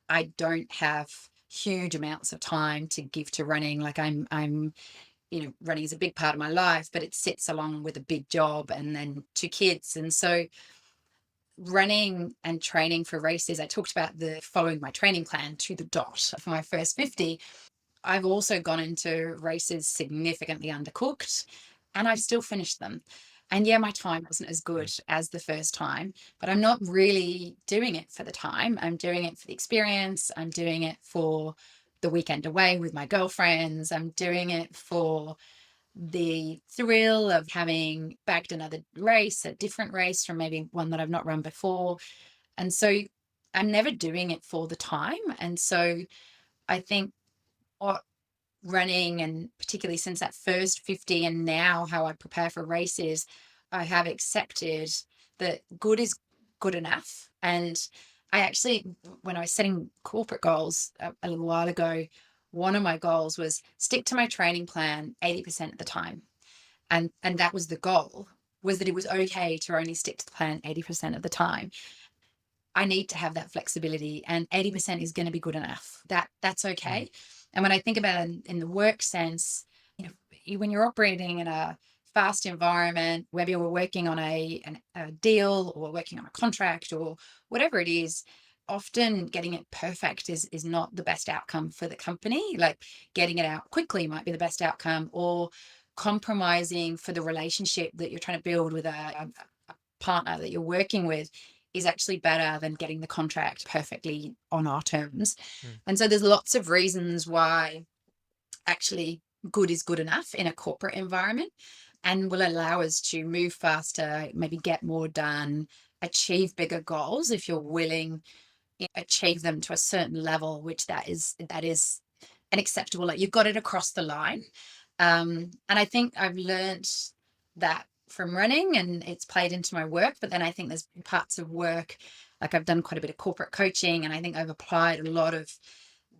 I don't have huge amounts of time to give to running. Like I'm running is a big part of my life, but it sits along with a big job and then 2 kids. And so running and training for races, I talked about the following my training plan to the dot for my first 50. I've also gone into races significantly undercooked, and I've still finished them. And yeah, my time wasn't as good as the first time, but I'm not really doing it for the time. I'm doing it for the experience. I'm doing it for the weekend away with my girlfriends. I'm doing it for the thrill of having bagged another race, a different race from maybe one that I've not run before. And so I'm never doing it for the time. And so I think what running, and particularly since that first 50 and now how I prepare for races, I have accepted that good is good enough. And I actually, when I was setting corporate goals a little while ago, one of my goals was stick to my training plan 80% of the time. And that was the goal, was that it was okay to only stick to the plan 80% of the time. I need to have that flexibility, and 80% is going to be good enough. That's okay. And when I think about it in the work sense, when you're operating in a fast environment, whether you're working on a deal or working on a contract or whatever it is, often getting it perfect is not the best outcome for the company. Like getting it out quickly might be the best outcome, or compromising for the relationship that you're trying to build with a partner that you're working with is actually better than getting the contract perfectly on our terms. And so there's lots of reasons why actually good is good enough in a corporate environment, and will allow us to move faster, maybe get more done, achieve bigger goals if you're willing, achieve them to a certain level, which that is an acceptable, like you've got it across the line. And I think I've learned that from running, and it's played into my work. But then I think there's parts of work, like I've done quite a bit of corporate coaching, and I think I've applied a lot of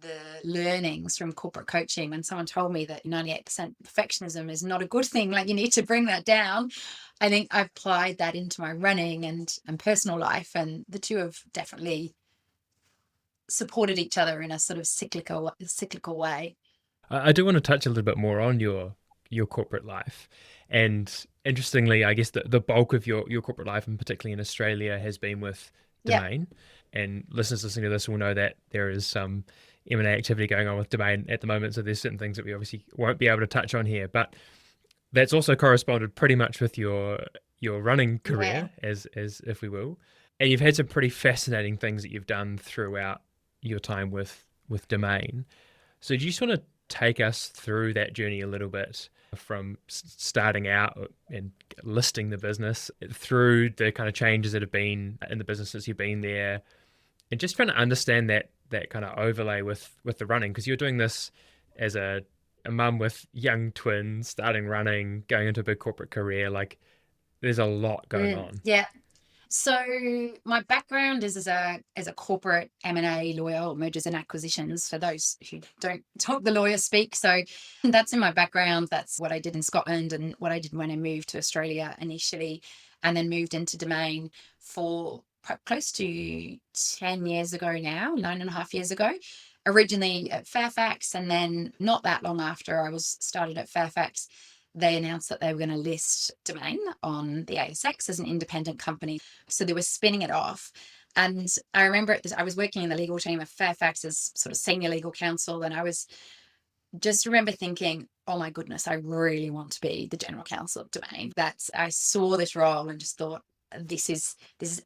the learnings from corporate coaching. When someone told me that 98% perfectionism is not a good thing, like you need to bring that down, I think I've applied that into my running and personal life, and the two have definitely supported each other in a sort of cyclical way. I do want to touch a little bit more on your corporate life. And interestingly, I guess the bulk of your corporate life, and particularly in Australia, has been with Domain. And listeners listening to this will know that there is some M&A activity going on with Domain at the moment. So there's certain things that we obviously won't be able to touch on here. But that's also corresponded pretty much with your running career, as if we will. And you've had some pretty fascinating things that you've done throughout your time with Domain. So do you just want to take us through that journey a little bit, from starting out and listing the business through the kind of changes that have been in the business since you've been there, and just trying to understand that kind of overlay with the running, because you're doing this as a mum with young twins, starting running, going into a big corporate career. Like there's a lot going on. Yeah. So my background is as a corporate M&A lawyer, mergers and acquisitions, for those who don't talk the lawyer speak. So that's in my background. That's what I did in Scotland and what I did when I moved to Australia initially, and then moved into Domain for close to 10 years ago now, 9.5 years ago. Originally at Fairfax, and then not that long after I was started at Fairfax, they announced that they were going to list Domain on the ASX as an independent company. So they were spinning it off. And I remember I was working in the legal team of Fairfax as sort of senior legal counsel. And I was just remember thinking, oh my goodness, I really want to be the general counsel of Domain. I saw this role and just thought, this is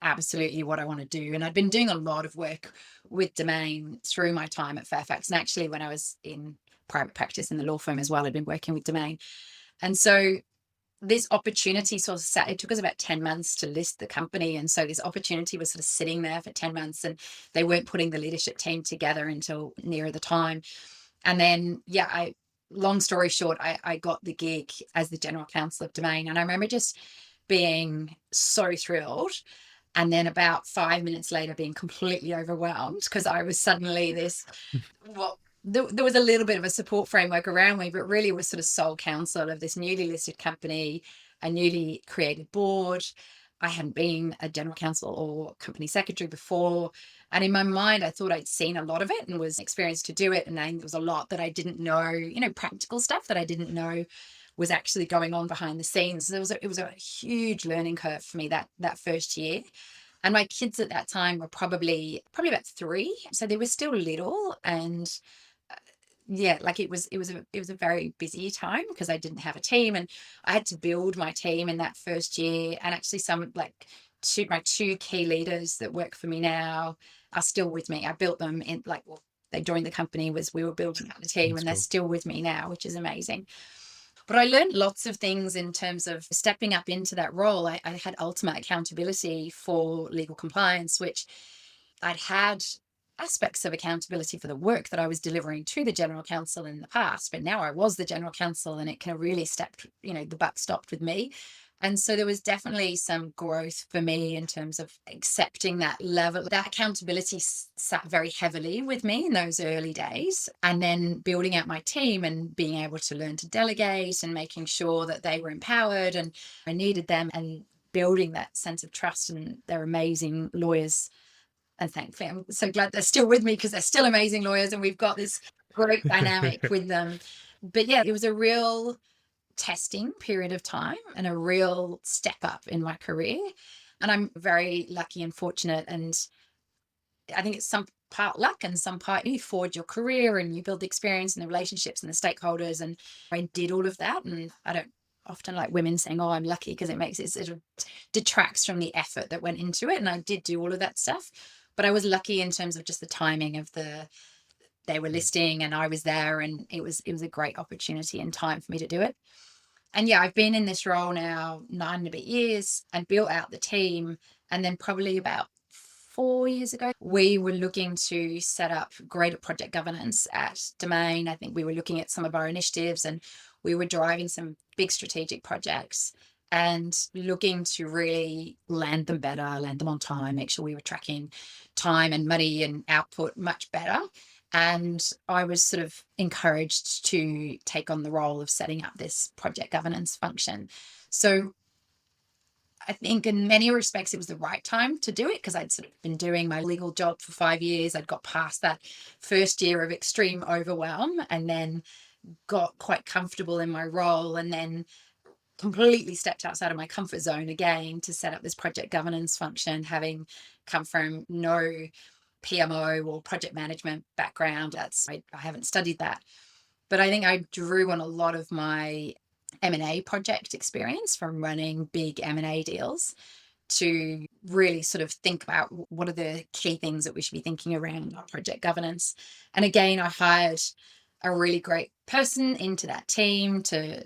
absolutely what I want to do. And I'd been doing a lot of work with Domain through my time at Fairfax. And actually, when I was in private practice in the law firm as well, I'd been working with Domain. And so this opportunity sort of it took us about 10 months to list the company. And so this opportunity was sort of sitting there for 10 months, and they weren't putting the leadership team together until nearer the time. And then, long story short, I got the gig as the general counsel of Domain. And I remember just being so thrilled. And then about 5 minutes later, being completely overwhelmed, because I was suddenly there was a little bit of a support framework around me, but really was sort of sole counsel of this newly listed company, a newly created board. I hadn't been a general counsel or company secretary before. And in my mind, I thought I'd seen a lot of it and was experienced to do it. And then there was a lot that I didn't know, practical stuff that I didn't know was actually going on behind the scenes. So it was a huge learning curve for me that first year. And my kids at that time were probably about 3, so they were still little. And yeah, like it was a very busy time because I didn't have a team, and I had to build my team in that first year. And actually, some like my two key leaders that work for me now are still with me. I built them in like, well, they joined the company was we were building out the team, That's and they're cool. still with me now, which is amazing. But I learned lots of things in terms of stepping up into that role. I had ultimate accountability for legal compliance, which I'd had aspects of accountability for the work that I was delivering to the general counsel in the past, but now I was the general counsel, and it kind of really stepped, the buck stopped with me. And so there was definitely some growth for me in terms of accepting that level. That accountability sat very heavily with me in those early days. And then building out my team and being able to learn to delegate and making sure that they were empowered and I needed them, and building that sense of trust. And they're amazing lawyers, and thankfully I'm so glad they're still with me because they're still amazing lawyers and we've got this great dynamic with them. But yeah, it was a real testing period of time and a real step up in my career. And I'm very lucky and fortunate. And I think it's some part luck and some part you forge your career and you build the experience and the relationships and the stakeholders. And I did all of that. And I don't often like women saying, oh, I'm lucky, because it sort of detracts from the effort that went into it. And I did do all of that stuff. But I was lucky in terms of just the timing of they were listing and I was there, and it was a great opportunity and time for me to do it. And yeah, I've been in this role now 9 and a bit years and built out the team. And then probably about 4 years ago, we were looking to set up greater project governance at Domain. I think we were looking at some of our initiatives, and we were driving some big strategic projects and looking to really land them better, land them on time, make sure we were tracking time and money and output much better. And I was sort of encouraged to take on the role of setting up this project governance function. So I think in many respects, it was the right time to do it because I'd sort of been doing my legal job for 5 years. I'd got past that first year of extreme overwhelm and then got quite comfortable in my role, and then completely stepped outside of my comfort zone again to set up this project governance function, having come from no PMO or project management background. I haven't studied that. But I think I drew on a lot of my M&A project experience from running big M&A deals to really sort of think about what are the key things that we should be thinking around our project governance. And again, I hired a really great person into that team to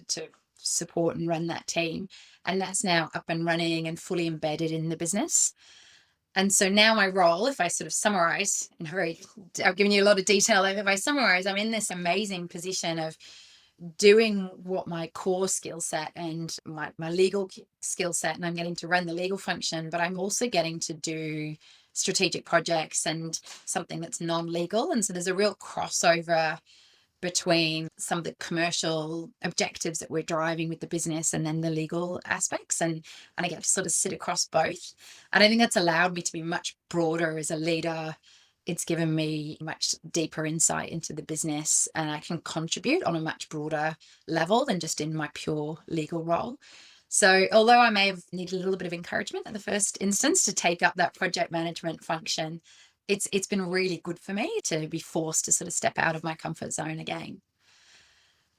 support and run that team. And that's now up and running and fully embedded in the business. And so now my role, if I sort of summarize in I've given you a lot of detail. If I summarize, I'm in this amazing position of doing what my core skill set and my legal skill set, and I'm getting to run the legal function, but I'm also getting to do strategic projects and something that's non-legal. And so there's a real crossover between some of the commercial objectives that we're driving with the business and then the legal aspects. And I get to sort of sit across both. And I think that's allowed me to be much broader as a leader. It's given me much deeper insight into the business, and I can contribute on a much broader level than just in my pure legal role. So although I may have needed a little bit of encouragement at the first instance to take up that project management function, it's been really good for me to be forced to sort of step out of my comfort zone again.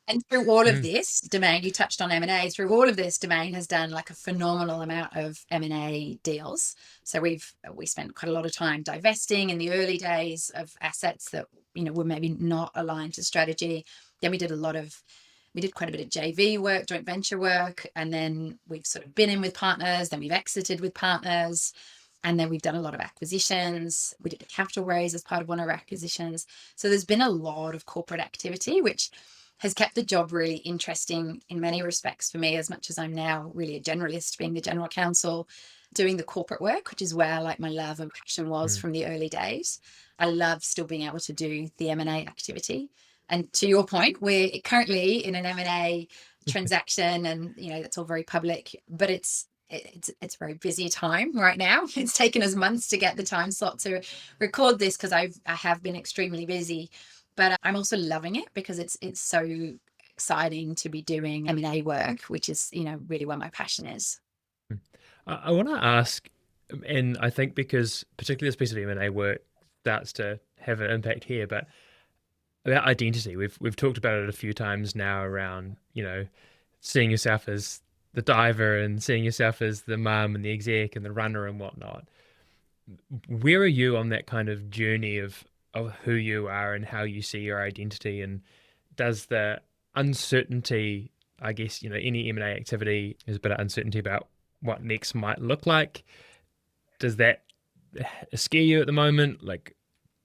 And through all of Mm. this, Domain, you touched on M&A, through all of this, Domain has done like a phenomenal amount of M&A deals. So we spent quite a lot of time divesting in the early days of assets that, were maybe not aligned to strategy. Then we did quite a bit of JV work, joint venture work, and then we've sort of been in with partners, then we've exited with partners. And then we've done a lot of acquisitions. We did a capital raise as part of one of our acquisitions. So there's been a lot of corporate activity, which has kept the job really interesting in many respects for me, as much as I'm now really a generalist, being the general counsel, doing the corporate work, which is where like my love and passion was from the early days. I love still being able to do the M&A activity. And to your point, we're currently in an M&A transaction, and that's all very public, but it's a very busy time right now. It's taken us months to get the time slot to record this because I have been extremely busy, but I'm also loving it because it's so exciting to be doing M&A work, which is really where my passion is. I want to ask, And I think because particularly this piece of M&A work starts to have an impact here, but about identity, we've talked about it a few times now around, seeing yourself as the diver and seeing yourself as the mum and the exec and the runner and whatnot. Where are you on that kind of journey of who you are and how you see your identity? And does the uncertainty, I guess, any M&A activity is a bit of uncertainty about what next might look like. Does that scare you at the moment? Like,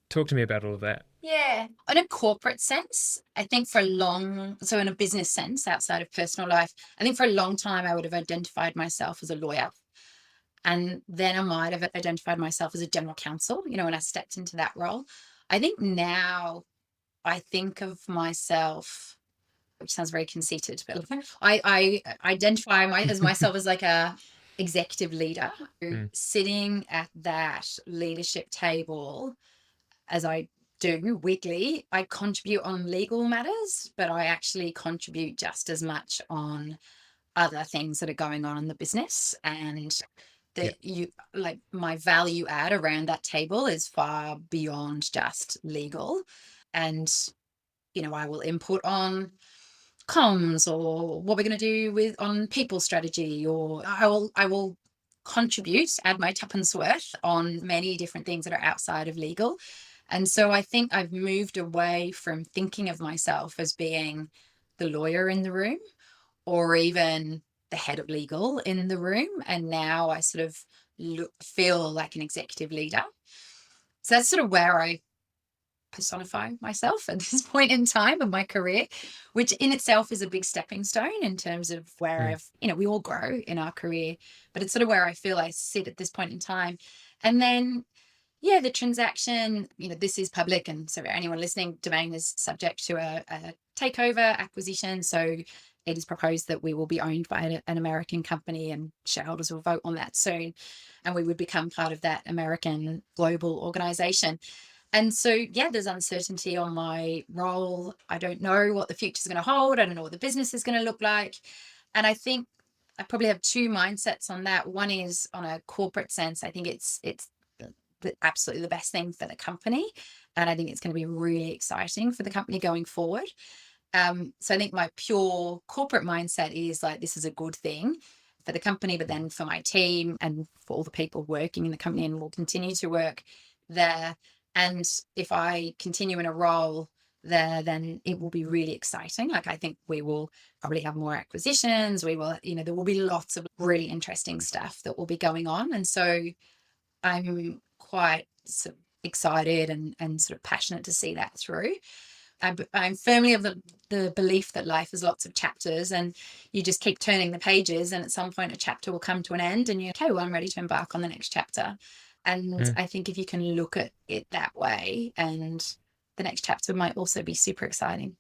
talk to me about all of that. Yeah. In a corporate sense, I think so in a business sense, outside of personal life, I think for a long time I would have identified myself as a lawyer. And then I might have identified myself as a general counsel, when I stepped into that role. I think now I think of myself, which sounds very conceited, but I identify as myself as like a executive leader sitting at that leadership table as I do weekly. I contribute on legal matters, but I actually contribute just as much on other things that are going on in the business. And that my value add around that table is far beyond just legal. And I will input on comms or what we're going to do on people strategy, or I will contribute, add my tuppence worth on many different things that are outside of legal. And so I think I've moved away from thinking of myself as being the lawyer in the room or even the head of legal in the room. And now I sort of feel like an executive leader. So that's sort of where I personify myself at this point in time of my career, which in itself is a big stepping stone in terms of where we all grow in our career, but it's sort of where I feel I sit at this point in time. And then the transaction, this is public, and so anyone listening, Domain is subject to a takeover acquisition. So it is proposed that we will be owned by an American company, and shareholders will vote on that soon, and we would become part of that American global organization. And so, there's uncertainty on my role. I don't know what the future is going to hold. I don't know what the business is going to look like. And I think I probably have two mindsets on that. One is on a corporate sense. I think it's absolutely the best thing for the company. And I think it's going to be really exciting for the company going forward. So I think my pure corporate mindset is like, this is a good thing for the company, but then for my team and for all the people working in the company and will continue to work there. And if I continue in a role there, then it will be really exciting. Like, I think we will probably have more acquisitions. We will, there will be lots of really interesting stuff that will be going on. And so I'm quite sort of excited and sort of passionate to see that through. I'm firmly of the belief that life has lots of chapters, and you just keep turning the pages, and at some point a chapter will come to an end and you're okay, well, I'm ready to embark on the next chapter. And I think if you can look at it that way, and the next chapter might also be super exciting.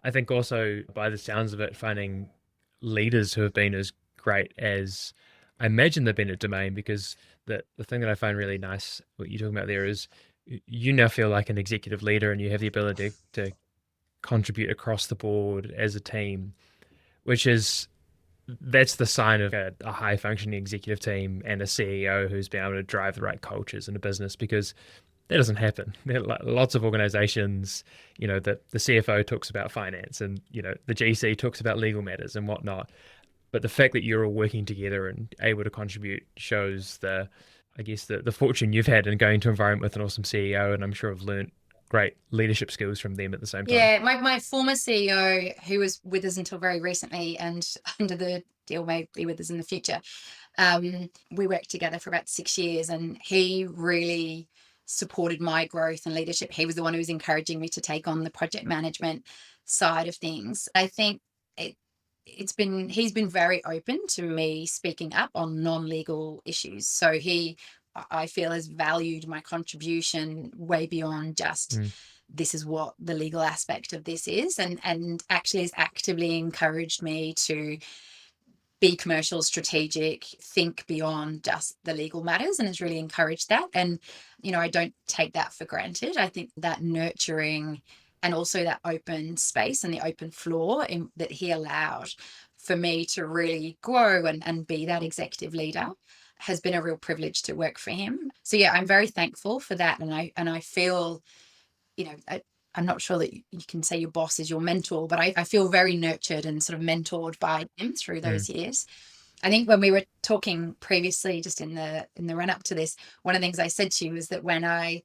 I think also, by the sounds of it, finding leaders who have been as great as I imagine they've been at Domain, because the thing that I find really nice, what you're talking about there, is you now feel like an executive leader and you have the ability to contribute across the board as a team, that's the sign of a high functioning executive team and a CEO who's been able to drive the right cultures in a business, because that doesn't happen. There are lots of organizations, that the CFO talks about finance and, the GC talks about legal matters and whatnot. But the fact that you're all working together and able to contribute shows the fortune you've had in going to an environment with an awesome CEO. And I'm sure I've learned great leadership skills from them at the same time. Yeah, my former CEO, who was with us until very recently and under the deal may be with us in the future, we worked together for about 6 years, and he really supported my growth and leadership. He was the one who was encouraging me to take on the project management side of things. I think he's been very open to me speaking up on non-legal issues. So I feel has valued my contribution way beyond just this is what the legal aspect of this is, and actually has actively encouraged me to be commercial, strategic, think beyond just the legal matters, and has really encouraged that. And, I don't take that for granted. I think that nurturing and also that open space and the open floor that he allowed for me to really grow and be that executive leader has been a real privilege to work for him. So yeah, I'm very thankful for that. And I feel, I'm not sure that you can say your boss is your mentor, but I feel very nurtured and sort of mentored by him through those years. I think when we were talking previously, just in the run up to this, one of the things I said to you was that when I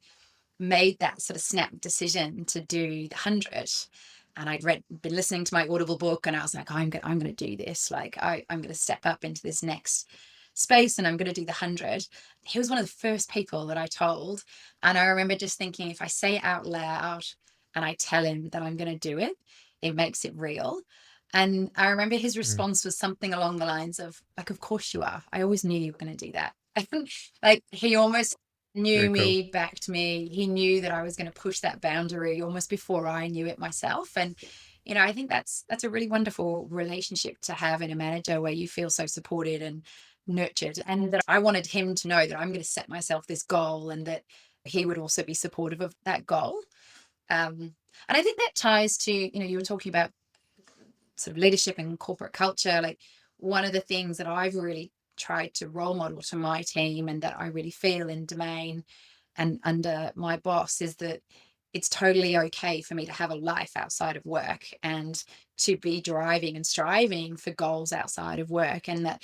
made that sort of snap decision to do the 100, and been listening to my Audible book, and I was like, I'm going to do this. Like I'm going to step up into this next space, and I'm going to do the 100. He was one of the first people that I told. And I remember just thinking, if I say it out loud and I tell him that I'm going to do it, it makes it real. And I remember his response was something along the lines of, like, of course you are. I always knew you were going to do that. Like, he almost knew me, backed me. He knew that I was going to push that boundary almost before I knew it myself. And, I think that's a really wonderful relationship to have in a manager, where you feel so supported and nurtured. And that I wanted him to know that I'm going to set myself this goal, and that he would also be supportive of that goal. And I think that ties to, you were talking about sort of leadership and corporate culture. Like, one of the things that I've really tried to role model to my team, and that I really feel in Domain and under my boss, is that it's totally okay for me to have a life outside of work, and to be driving and striving for goals outside of work, and that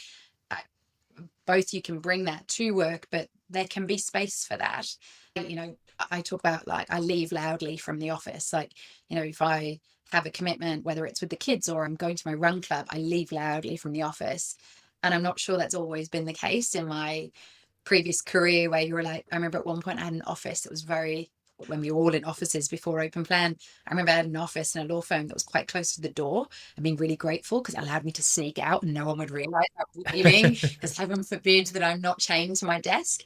both you can bring that to work, but there can be space for that. I talk about, like, I leave loudly from the office. Like, if I have a commitment, whether it's with the kids or I'm going to my run club, I leave loudly from the office. And I'm not sure that's always been the case in my previous career, where you were like, I remember at one point I had an office that was when we were all in offices before Open Plan, I remember I had an office in a law firm that was quite close to the door. I've been really grateful, because it allowed me to sneak out and no one would realize I was leaving, because heaven forbid that I'm not chained to my desk.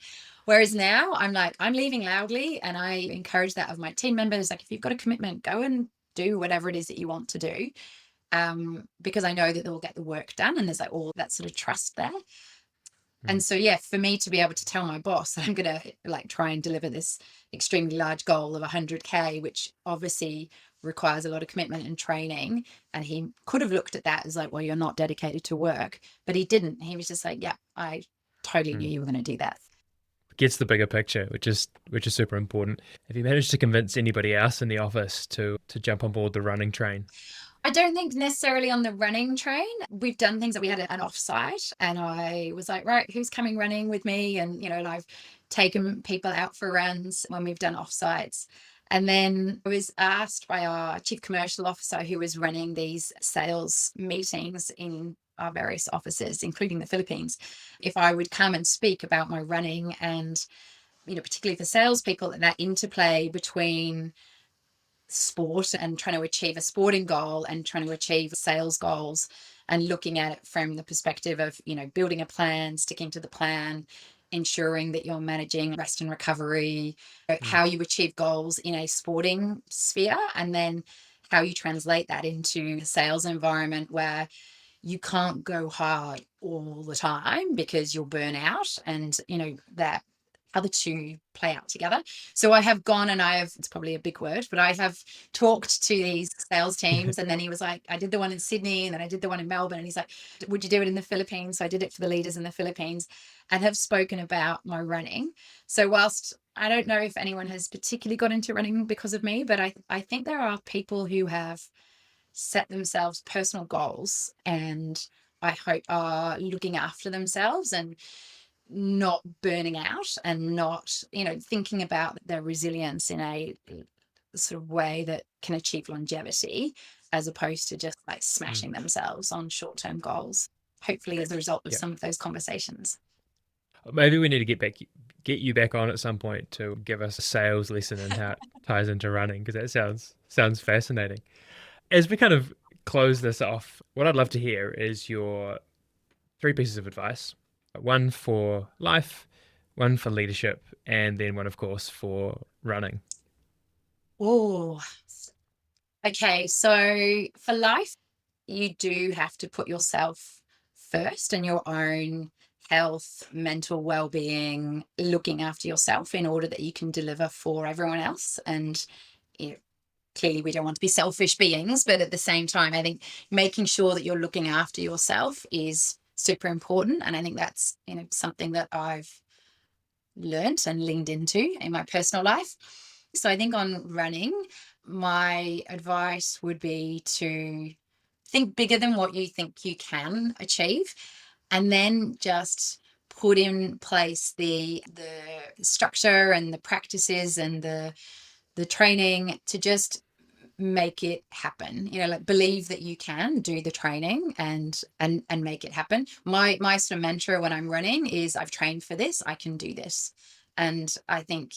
Whereas now I'm like, I'm leaving loudly, and I encourage that of my team members. Like, if you've got a commitment, go and do whatever it is that you want to do, because I know that they'll get the work done, and there's like all that sort of trust there. And so, yeah, for me to be able to tell my boss that I'm going to, like, try and deliver this extremely large goal of 100K, which obviously requires a lot of commitment and training. And he could have looked at that as like, well, you're not dedicated to work, but he didn't. He was just like, yeah, I totally knew you were going to do that. Gets the bigger picture, which is super important. Have you managed to convince anybody else in the office to jump on board the running train? I don't think necessarily on the running train. We've done things that we had an offsite, and I was like, right, who's coming running with me? And, and I've taken people out for runs when we've done offsites. And then I was asked by our chief commercial officer, who was running these sales meetings in our various offices, including the Philippines, if I would come and speak about my running, and, particularly for salespeople, that interplay between sport and trying to achieve a sporting goal and trying to achieve sales goals, and looking at it from the perspective of, building a plan, sticking to the plan, ensuring that you're managing rest and recovery, how you achieve goals in a sporting sphere, and then how you translate that into a sales environment where you can't go hard all the time because you'll burn out, and that how the two play out together. So I have gone and it's probably a big word, but I have talked to these sales teams. And then he was like, I did the one in Sydney, and then I did the one in Melbourne. And he's like, would you do it in the Philippines? So I did it for the leaders in the Philippines, and have spoken about my running. So whilst I don't know if anyone has particularly got into running because of me, but I think there are people who have set themselves personal goals, and I hope are looking after themselves and not burning out, and not, thinking about their resilience in a sort of way that can achieve longevity, as opposed to just like smashing themselves on short-term goals, hopefully as a result of some of those conversations. Maybe we need to get you back on at some point to give us a sales lesson and how it ties into running, because that sounds fascinating. As we kind of close this off, what I'd love to hear is your 3 pieces of advice. One for life, one for leadership, and then one, of course, for running. Oh, okay. So for life, you do have to put yourself first, and your own health, mental well-being, looking after yourself, in order that you can deliver for everyone else. And clearly we don't want to be selfish beings, but at the same time, I think making sure that you're looking after yourself is super important. And I think that's, something that I've learnt and leaned into in my personal life. So I think on running, my advice would be to think bigger than what you think you can achieve, and then just put in place the structure and the practices and the training to just make it happen. Like, believe that you can do the training and make it happen. My sort of mantra when I'm running is, I've trained for this, I can do this. And I think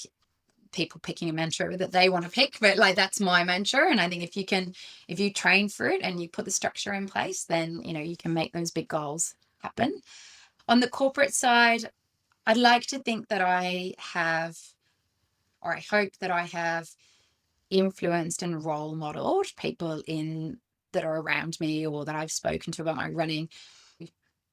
people picking a mantra that they want to pick, but like, that's my mantra. And I think if you train for it and you put the structure in place, then you can make those big goals happen. On the corporate side, I'd like to think that I have, or I hope that I have, influenced and role modeled people that are around me, or that I've spoken to about my running,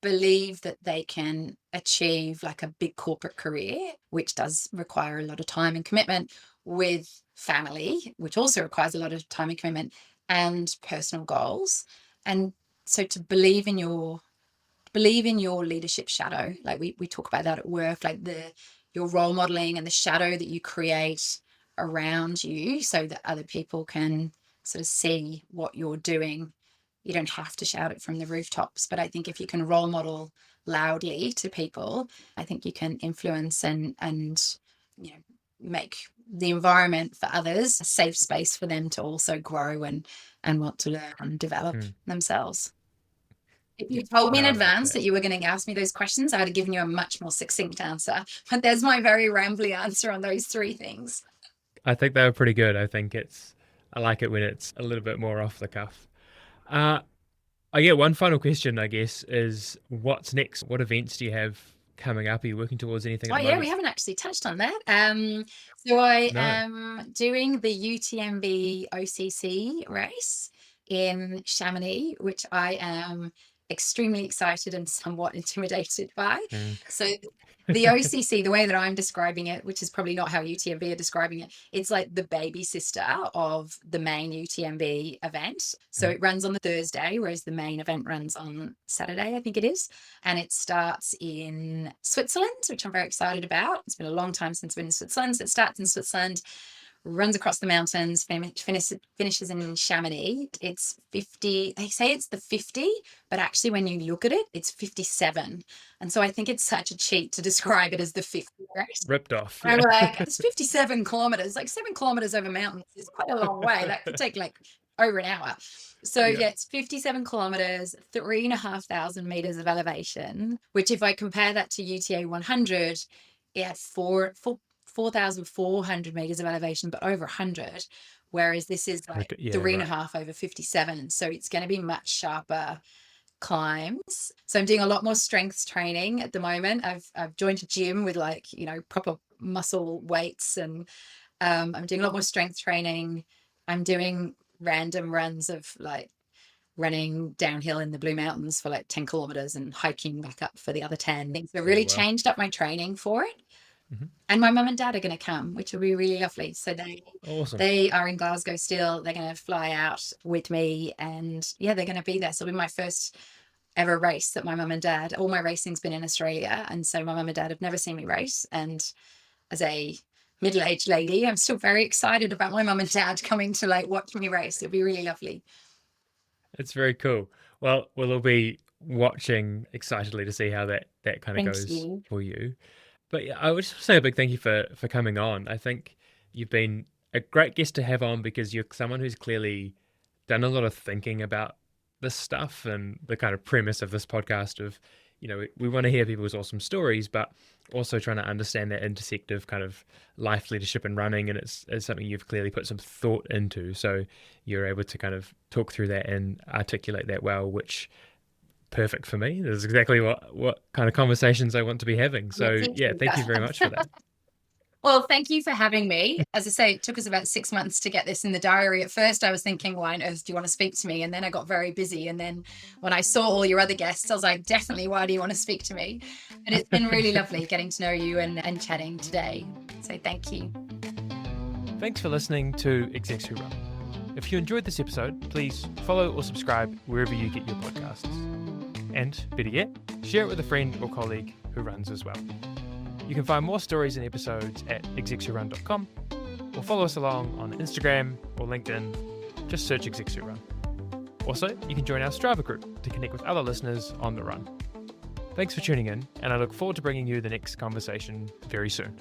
believe that they can achieve like a big corporate career, which does require a lot of time and commitment, with family, which also requires a lot of time and commitment, and personal goals. And so to believe in your leadership shadow, like we talk about that at work, like your role modeling and the shadow that you create around you, so that other people can sort of see what you're doing. You don't have to shout it from the rooftops, but I think if you can role model loudly to people, I think you can influence and make the environment for others a safe space for them to also grow and want to learn and develop themselves. If you told me in advance that you were going to ask me those questions, I would have given you a much more succinct answer. But there's my very rambly answer on those 3 things. I think they were pretty good. I like it when it's a little bit more off the cuff. One final question, I guess, is what's next? What events do you have coming up? Are you working towards anything at the moment? We haven't actually touched on that. So I am doing the UTMB OCC race in Chamonix, which I am extremely excited and somewhat intimidated by. So the OCC, the way that I'm describing it, which is probably not how UTMB are describing it, it's like the baby sister of the main UTMB event. So it runs on the Thursday, whereas the main event runs on Saturday, I think it is. And it starts in Switzerland, which I'm very excited about. It's been a long time since I've been in Switzerland. So it starts in Switzerland, runs across the mountains, finishes in Chamonix. It's 50, they say it's the 50, but actually when you look at it, it's 57. And so I think it's such a cheat to describe it as the 50 race. Ripped off. Yeah. I'm like, it's 57 kilometers, like 7 kilometers over mountains is quite a long way. That could take like over an hour. So it's 57 kilometers, 3,500 meters of elevation, which if I compare that to UTA 100, it had 4,400 meters of elevation, but over 100, whereas this is like 3.5 over 57. So it's going to be much sharper climbs. So I'm doing a lot more strength training at the moment. I've joined a gym with proper muscle weights, and I'm doing a lot more strength training. I'm doing random runs of like running downhill in the Blue Mountains for like 10 kilometers and hiking back up for the other 10. So really changed up my training for it. And my mum and dad are going to come, which will be really lovely. So they are in Glasgow still. They're going to fly out with me, and they're going to be there. So it'll be my first ever race that my mum and dad, all my racing's been in Australia. And so my mum and dad have never seen me race. And as a middle-aged lady, I'm still very excited about my mum and dad coming to like watch me race. It'll be really lovely. It's very cool. Well, we'll all be watching excitedly to see how that kind of goes for you. But I would just say a big thank you for coming on. I think you've been a great guest to have on because you're someone who's clearly done a lot of thinking about this stuff, and the kind of premise of this podcast of, we want to hear people's awesome stories, but also trying to understand that intersect of kind of life, leadership and running. And it's something you've clearly put some thought into. So you're able to kind of talk through that and articulate that well, which perfect for me. This is exactly what kind of conversations I want to be having. So thank you very much for that. Well, thank you for having me. As I say, it took us about 6 months to get this in the diary. At first I was thinking, why on earth do you want to speak to me? And then I got very busy. And then when I saw all your other guests, I was like, definitely, why do you want to speak to me? And it's been really lovely getting to know you and chatting today. So thank you. Thanks for listening to Execs Who Run. If you enjoyed this episode, please follow or subscribe wherever you get your podcasts. And, better yet, share it with a friend or colleague who runs as well. You can find more stories and episodes at execswho.com or follow us along on Instagram or LinkedIn. Just search Execs Who Run. Also, you can join our Strava group to connect with other listeners on the run. Thanks for tuning in, and I look forward to bringing you the next conversation very soon.